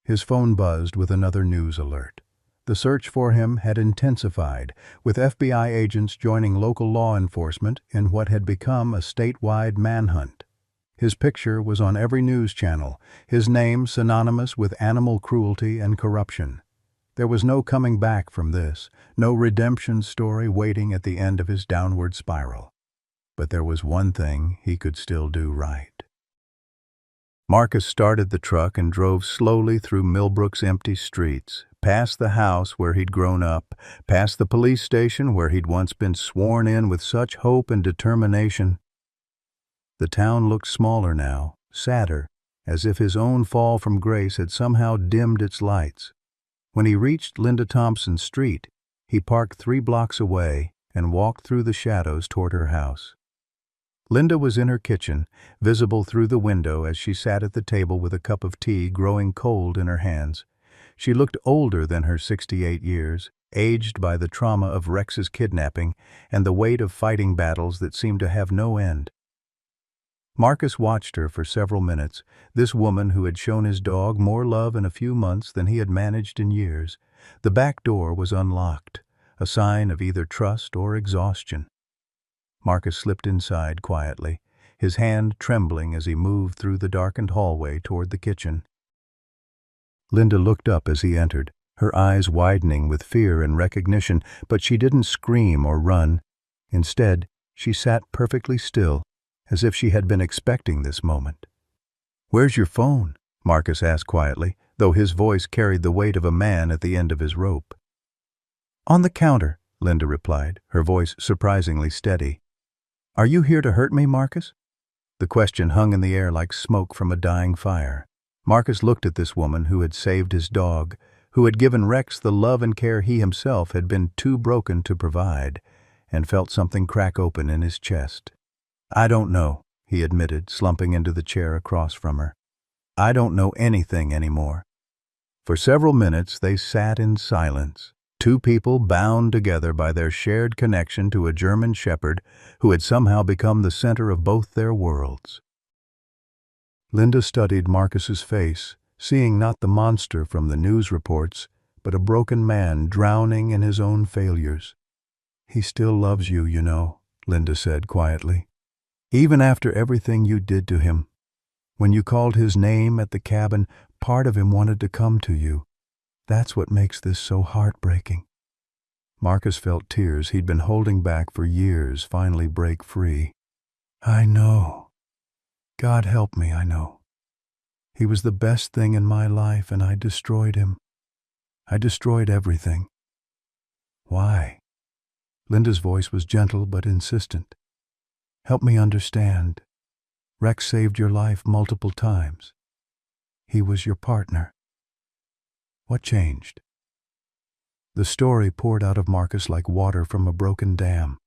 A: His phone buzzed with another news alert. The search for him had intensified, with FBI agents joining local law enforcement in what had become a statewide manhunt. His picture was on every news channel, his name synonymous with animal cruelty and corruption. There was no coming back from this, no redemption story waiting at the end of his downward spiral. But there was one thing he could still do right. Marcus started the truck and drove slowly through Millbrook's empty streets, past the house where he'd grown up, past the police station where he'd once been sworn in with such hope and determination. The town looked smaller now, sadder, as if his own fall from grace had somehow dimmed its lights. When he reached Linda Thompson's street, he parked 3 blocks away and walked through the shadows toward her house. Linda was in her kitchen, visible through the window as she sat at the table with a cup of tea growing cold in her hands. She looked older than her 68 years, aged by the trauma of Rex's kidnapping and the weight of fighting battles that seemed to have no end. Marcus watched her for several minutes, this woman who had shown his dog more love in a few months than he had managed in years. The back door was unlocked, a sign of either trust or exhaustion. Marcus slipped inside quietly, his hand trembling as he moved through the darkened hallway toward the kitchen. Linda looked up as he entered, her eyes widening with fear and recognition, but she didn't scream or run. Instead, she sat perfectly still, as if she had been expecting this moment. "Where's your phone?" Marcus asked quietly, though his voice carried the weight of a man at the end of his rope. "On the counter," Linda replied, her voice surprisingly steady. "Are you here to hurt me, Marcus?" The question hung in the air like smoke from a dying fire. Marcus looked at this woman who had saved his dog, who had given Rex the love and care he himself had been too broken to provide, and felt something crack open in his chest. "I don't know," he admitted, slumping into the chair across from her. "I don't know anything anymore." For several minutes they sat in silence, two people bound together by their shared connection to a German shepherd who had somehow become the center of both their worlds. Linda studied Marcus's face, seeing not the monster from the news reports, but a broken man drowning in his own failures. "He still loves you, you know," Linda said quietly. "Even after everything you did to him. When you called his name at the cabin, part of him wanted to come to you. That's what makes this so heartbreaking." Marcus felt tears he'd been holding back for years finally break free. "I know. God help me, I know. He was the best thing in my life, and I destroyed him. I destroyed everything." "Why?" Linda's voice was gentle but insistent. "Help me understand. Rex saved your life multiple times. He was your partner. What changed?" The story poured out of Marcus like water from a broken dam.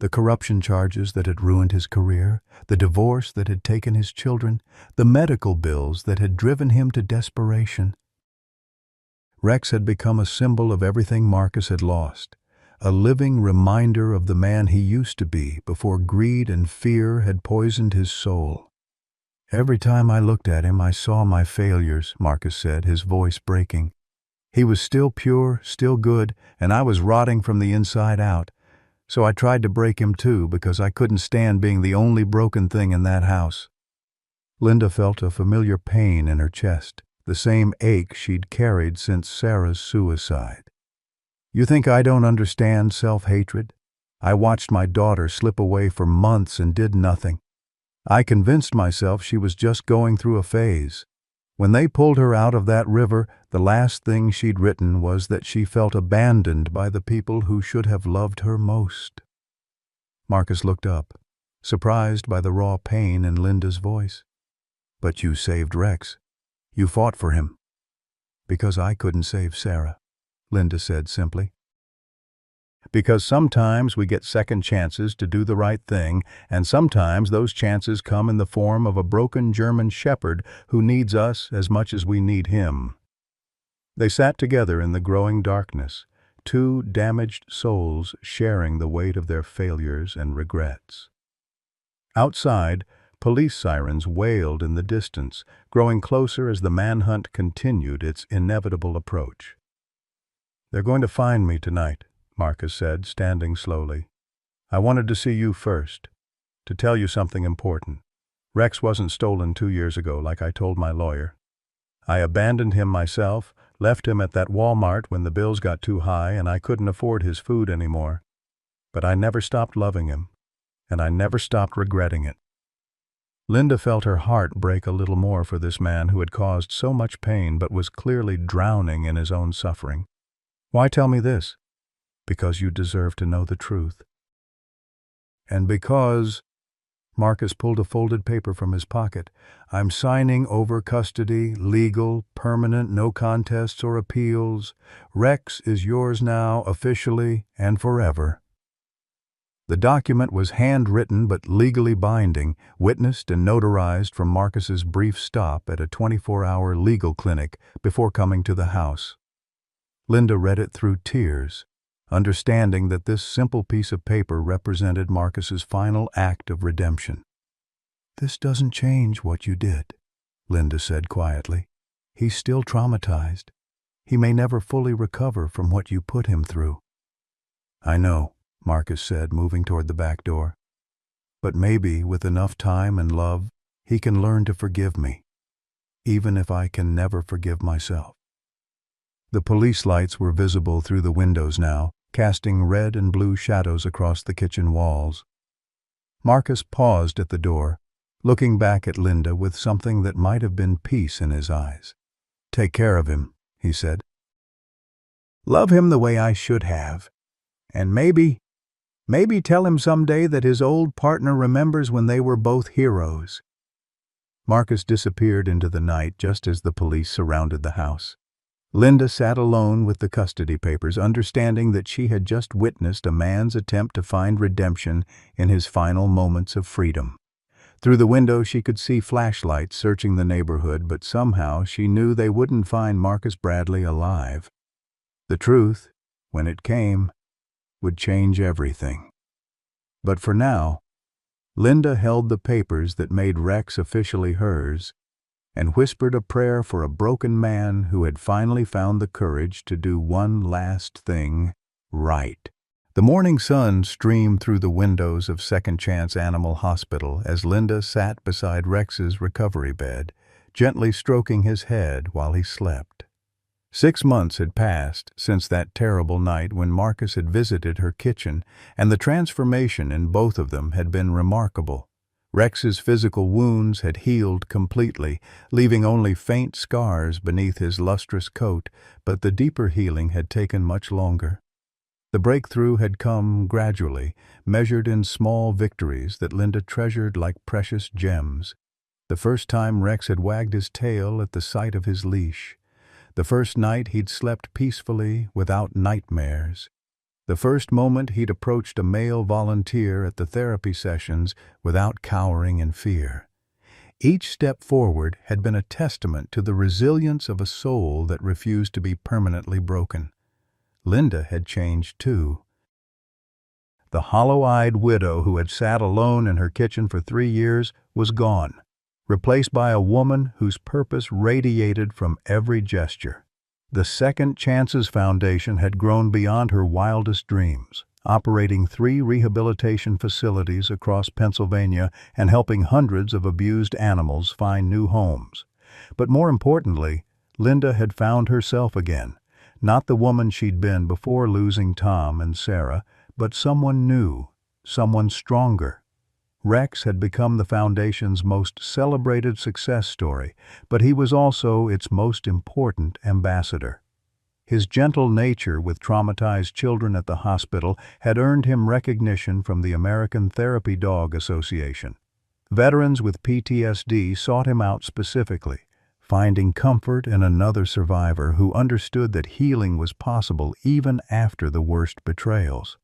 A: The corruption charges that had ruined his career, the divorce that had taken his children, the medical bills that had driven him to desperation. Rex had become a symbol of everything Marcus had lost, a living reminder of the man he used to be before greed and fear had poisoned his soul. "Every time I looked at him, I saw my failures," Marcus said, his voice breaking. "He was still pure, still good, and I was rotting from the inside out. So I tried to break him too, because I couldn't stand being the only broken thing in that house." Linda felt a familiar pain in her chest, the same ache she'd carried since Sarah's suicide. "You think I don't understand self-hatred? I watched my daughter slip away for months and did nothing. I convinced myself she was just going through a phase. When they pulled her out of that river, the last thing she'd written was that she felt abandoned by the people who should have loved her most." Marcus looked up, surprised by the raw pain in Linda's voice. "But you saved Rex. You fought for him." "Because I couldn't save Sarah," Linda said simply. "Because sometimes we get second chances to do the right thing, and sometimes those chances come in the form of a broken German shepherd who needs us as much as we need him." They sat together in the growing darkness, two damaged souls sharing the weight of their failures and regrets. Outside, police sirens wailed in the distance, growing closer as the manhunt continued its inevitable approach. "They're going to find me tonight," Marcus said, standing slowly. "I wanted to see you first, to tell you something important. Rex wasn't stolen 2 years ago, like I told my lawyer. I abandoned him myself, left him at that Walmart when the bills got too high and I couldn't afford his food anymore. But I never stopped loving him, and I never stopped regretting it." Linda felt her heart break a little more for this man who had caused so much pain but was clearly drowning in his own suffering. "Why tell me this?" "Because you deserve to know the truth." "And because—" Marcus pulled a folded paper from his pocket. "I'm signing over custody, legal, permanent, no contests or appeals. Rex is yours now, officially and forever." The document was handwritten but legally binding, witnessed and notarized from Marcus's brief stop at a 24-hour legal clinic before coming to the house. Linda read it through tears, understanding that this simple piece of paper represented Marcus's final act of redemption. "This doesn't change what you did," Linda said quietly. "He's still traumatized. He may never fully recover from what you put him through." "I know," Marcus said, moving toward the back door. "But maybe, with enough time and love, he can learn to forgive me, even if I can never forgive myself." The police lights were visible through the windows now, casting red and blue shadows across the kitchen walls. Marcus paused at the door, looking back at Linda with something that might have been peace in his eyes. "Take care of him," he said. "Love him the way I should have. And maybe tell him someday that his old partner remembers when they were both heroes." Marcus disappeared into the night just as the police surrounded the house. Linda sat alone with the custody papers, understanding that she had just witnessed a man's attempt to find redemption in his final moments of freedom. Through the window she could see flashlights searching the neighborhood, but somehow she knew they wouldn't find Marcus Bradley alive. The truth, when it came, would change everything. But for now, Linda held the papers that made Rex officially hers and whispered a prayer for a broken man who had finally found the courage to do one last thing right. The morning sun streamed through the windows of Second Chance Animal Hospital as Linda sat beside Rex's recovery bed, gently stroking his head while he slept. 6 months had passed since that terrible night when Marcus had visited her kitchen, and the transformation in both of them had been remarkable. Rex's physical wounds had healed completely, leaving only faint scars beneath his lustrous coat, but the deeper healing had taken much longer. The breakthrough had come gradually, measured in small victories that Linda treasured like precious gems. The first time Rex had wagged his tail at the sight of his leash. The first night he'd slept peacefully without nightmares. The first moment he'd approached a male volunteer at the therapy sessions without cowering in fear. Each step forward had been a testament to the resilience of a soul that refused to be permanently broken. Linda had changed too. The hollow-eyed widow who had sat alone in her kitchen for 3 years was gone, replaced by a woman whose purpose radiated from every gesture. The Second Chances Foundation had grown beyond her wildest dreams, operating 3 rehabilitation facilities across Pennsylvania and helping hundreds of abused animals find new homes. But more importantly, Linda had found herself again, not the woman she'd been before losing Tom and Sarah, but someone new, someone stronger. Rex had become the Foundation's most celebrated success story, but he was also its most important ambassador. His gentle nature with traumatized children at the hospital had earned him recognition from the American Therapy Dog Association. Veterans with PTSD sought him out specifically, finding comfort in another survivor who understood that healing was possible even after the worst betrayals.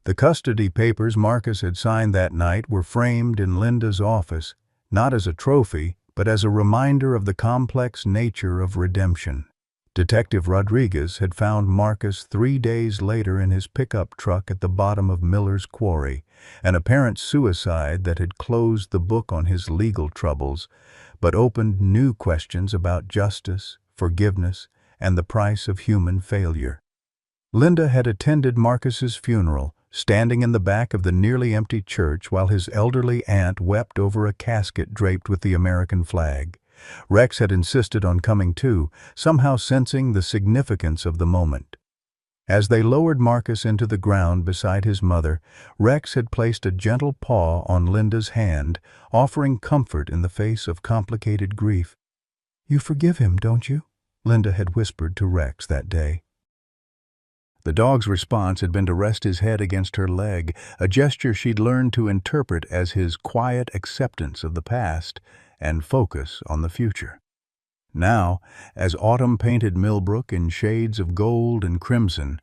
A: The custody papers Marcus had signed that night were framed in Linda's office, not as a trophy, but as a reminder of the complex nature of redemption. Detective Rodriguez had found Marcus 3 days later in his pickup truck at the bottom of Miller's Quarry, an apparent suicide that had closed the book on his legal troubles, but opened new questions about justice, forgiveness, and the price of human failure. Linda had attended Marcus's funeral, standing in the back of the nearly empty church while his elderly aunt wept over a casket draped with the American flag. Rex had insisted on coming too, somehow sensing the significance of the moment. As they lowered Marcus into the ground beside his mother, Rex had placed a gentle paw on Linda's hand, offering comfort in the face of complicated grief. "You forgive him, don't you?" Linda had whispered to Rex that day. The dog's response had been to rest his head against her leg, a gesture she'd learned to interpret as his quiet acceptance of the past and focus on the future. Now, as autumn painted Millbrook in shades of gold and crimson,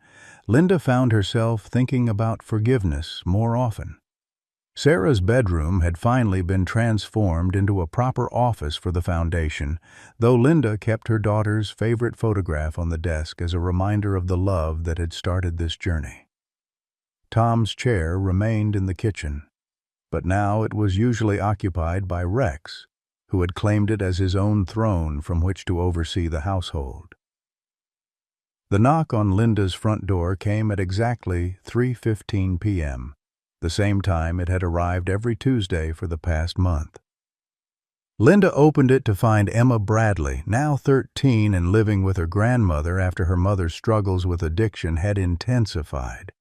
A: Linda found herself thinking about forgiveness more often. Sarah's bedroom had finally been transformed into a proper office for the Foundation, though Linda kept her daughter's favorite photograph on the desk as a reminder of the love that had started this journey. Tom's chair remained in the kitchen, but now it was usually occupied by Rex, who had claimed it as his own throne from which to oversee the household. The knock on Linda's front door came at exactly 3:15 p.m., the same time it had arrived every Tuesday for the past month. Linda opened it to find Emma Bradley, now 13 and living with her grandmother after her mother's struggles with addiction had intensified.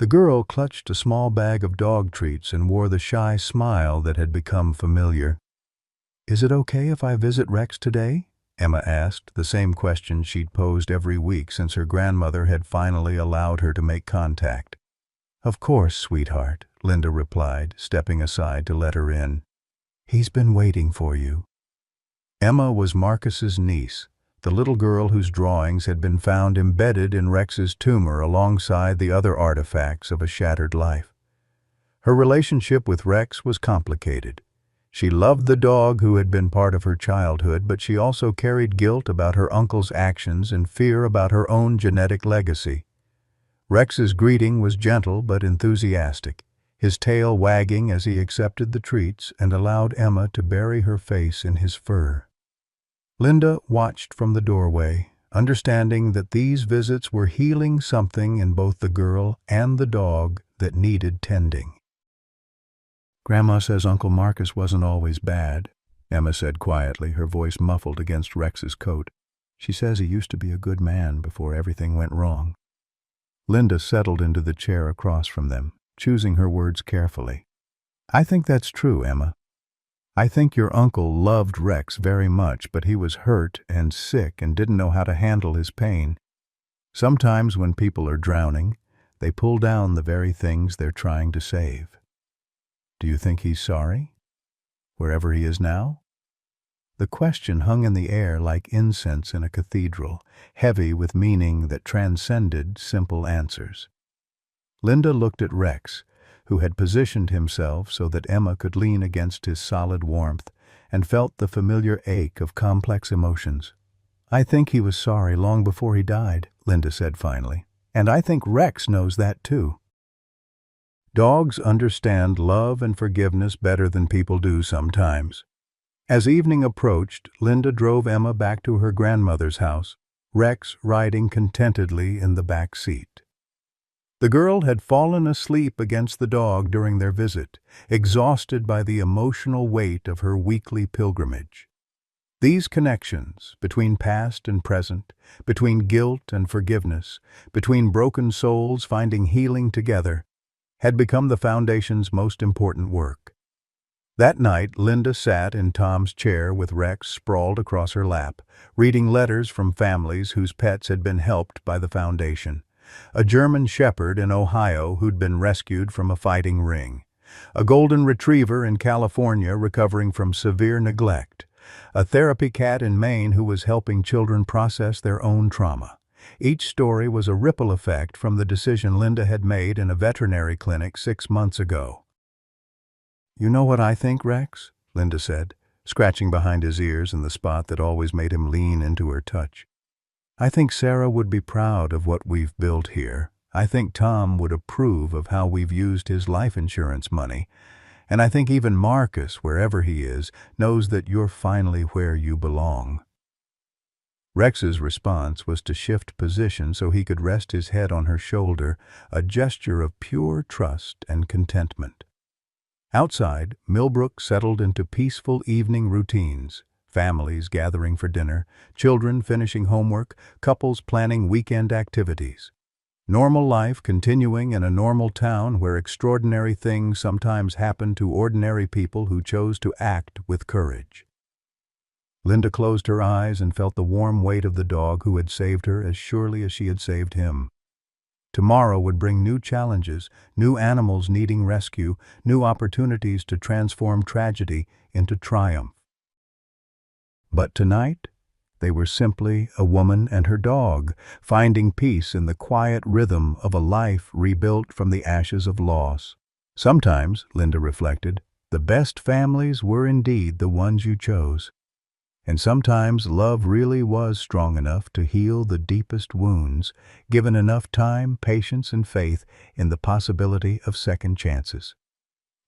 A: The girl clutched a small bag of dog treats and wore the shy smile that had become familiar. "Is it okay if I visit Rex today?" Emma asked, the same question she'd posed every week since her grandmother had finally allowed her to make contact. "Of course, sweetheart," Linda replied, stepping aside to let her in. "He's been waiting for you." Emma was Marcus's niece, the little girl whose drawings had been found embedded in Rex's tumor alongside the other artifacts of a shattered life. Her relationship with Rex was complicated. She loved the dog who had been part of her childhood, but she also carried guilt about her uncle's actions and fear about her own genetic legacy. Rex's greeting was gentle but enthusiastic, his tail wagging as he accepted the treats and allowed Emma to bury her face in his fur. Linda watched from the doorway, understanding that these visits were healing something in both the girl and the dog that needed tending. "Grandma says Uncle Marcus wasn't always bad," Emma said quietly, her voice muffled against Rex's coat. "She says he used to be a good man before everything went wrong." Linda settled into the chair across from them, choosing her words carefully. "I think that's true, Emma. I think your uncle loved Rex very much, but he was hurt and sick and didn't know how to handle his pain. Sometimes when people are drowning, they pull down the very things they're trying to save. Do you think he's sorry, wherever he is now?" The question hung in the air like incense in a cathedral, heavy with meaning that transcended simple answers. Linda looked at Rex, who had positioned himself so that Emma could lean against his solid warmth, and felt the familiar ache of complex emotions. "I think he was sorry long before he died," Linda said finally, "and I think Rex knows that too." Dogs understand love and forgiveness better than people do sometimes. As evening approached, Linda drove Emma back to her grandmother's house, Rex riding contentedly in the back seat. The girl had fallen asleep against the dog during their visit, exhausted by the emotional weight of her weekly pilgrimage. These connections, between past and present, between guilt and forgiveness, between broken souls finding healing together, had become the Foundation's most important work. That night, Linda sat in Tom's chair with Rex sprawled across her lap, reading letters from families whose pets had been helped by the Foundation. A German Shepherd in Ohio who'd been rescued from a fighting ring. A golden retriever in California recovering from severe neglect. A therapy cat in Maine who was helping children process their own trauma. Each story was a ripple effect from the decision Linda had made in a veterinary clinic 6 months ago. "You know what I think, Rex?" Linda said, scratching behind his ears in the spot that always made him lean into her touch. "I think Sarah would be proud of what we've built here. I think Tom would approve of how we've used his life insurance money. And I think even Marcus, wherever he is, knows that you're finally where you belong." Rex's response was to shift position so he could rest his head on her shoulder, a gesture of pure trust and contentment. Outside, Millbrook settled into peaceful evening routines, families gathering for dinner, children finishing homework, couples planning weekend activities. Normal life continuing in a normal town where extraordinary things sometimes happen to ordinary people who chose to act with courage. Linda closed her eyes and felt the warm weight of the dog who had saved her as surely as she had saved him. Tomorrow would bring new challenges, new animals needing rescue, new opportunities to transform tragedy into triumph. But tonight, they were simply a woman and her dog, finding peace in the quiet rhythm of a life rebuilt from the ashes of loss. Sometimes, Linda reflected, the best families were indeed the ones you chose. And sometimes love really was strong enough to heal the deepest wounds, given enough time, patience, and faith in the possibility of second chances.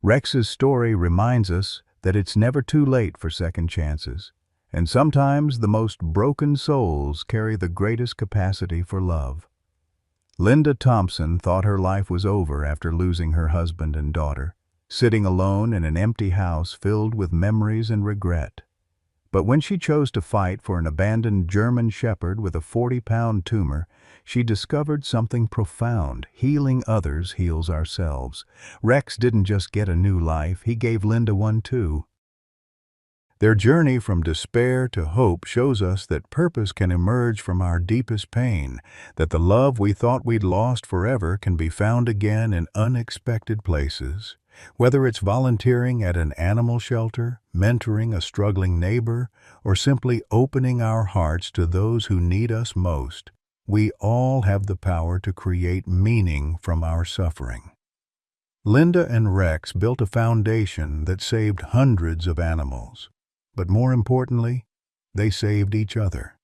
A: Rex's story reminds us that it's never too late for second chances, and sometimes the most broken souls carry the greatest capacity for love. Linda Thompson thought her life was over after losing her husband and daughter, sitting alone in an empty house filled with memories and regret. But when she chose to fight for an abandoned German shepherd with a 40-pound tumor, she discovered something profound. Healing others heals ourselves. Rex didn't just get a new life, he gave Linda one too. Their journey from despair to hope shows us that purpose can emerge from our deepest pain, that the love we thought we'd lost forever can be found again in unexpected places. Whether it's volunteering at an animal shelter, mentoring a struggling neighbor, or simply opening our hearts to those who need us most, we all have the power to create meaning from our suffering. Linda and Rex built a foundation that saved hundreds of animals. But more importantly, they saved each other.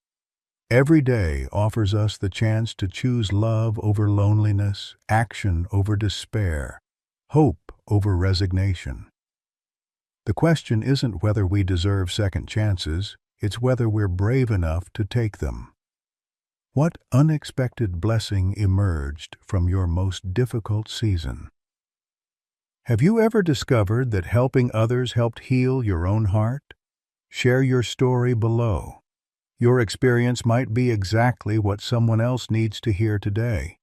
A: Every day offers us the chance to choose love over loneliness, action over despair, hope over resignation. The question isn't whether we deserve second chances, it's whether we're brave enough to take them. What unexpected blessing emerged from your most difficult season? Have you ever discovered that helping others helped heal your own heart? Share your story below. Your experience might be exactly what someone else needs to hear today.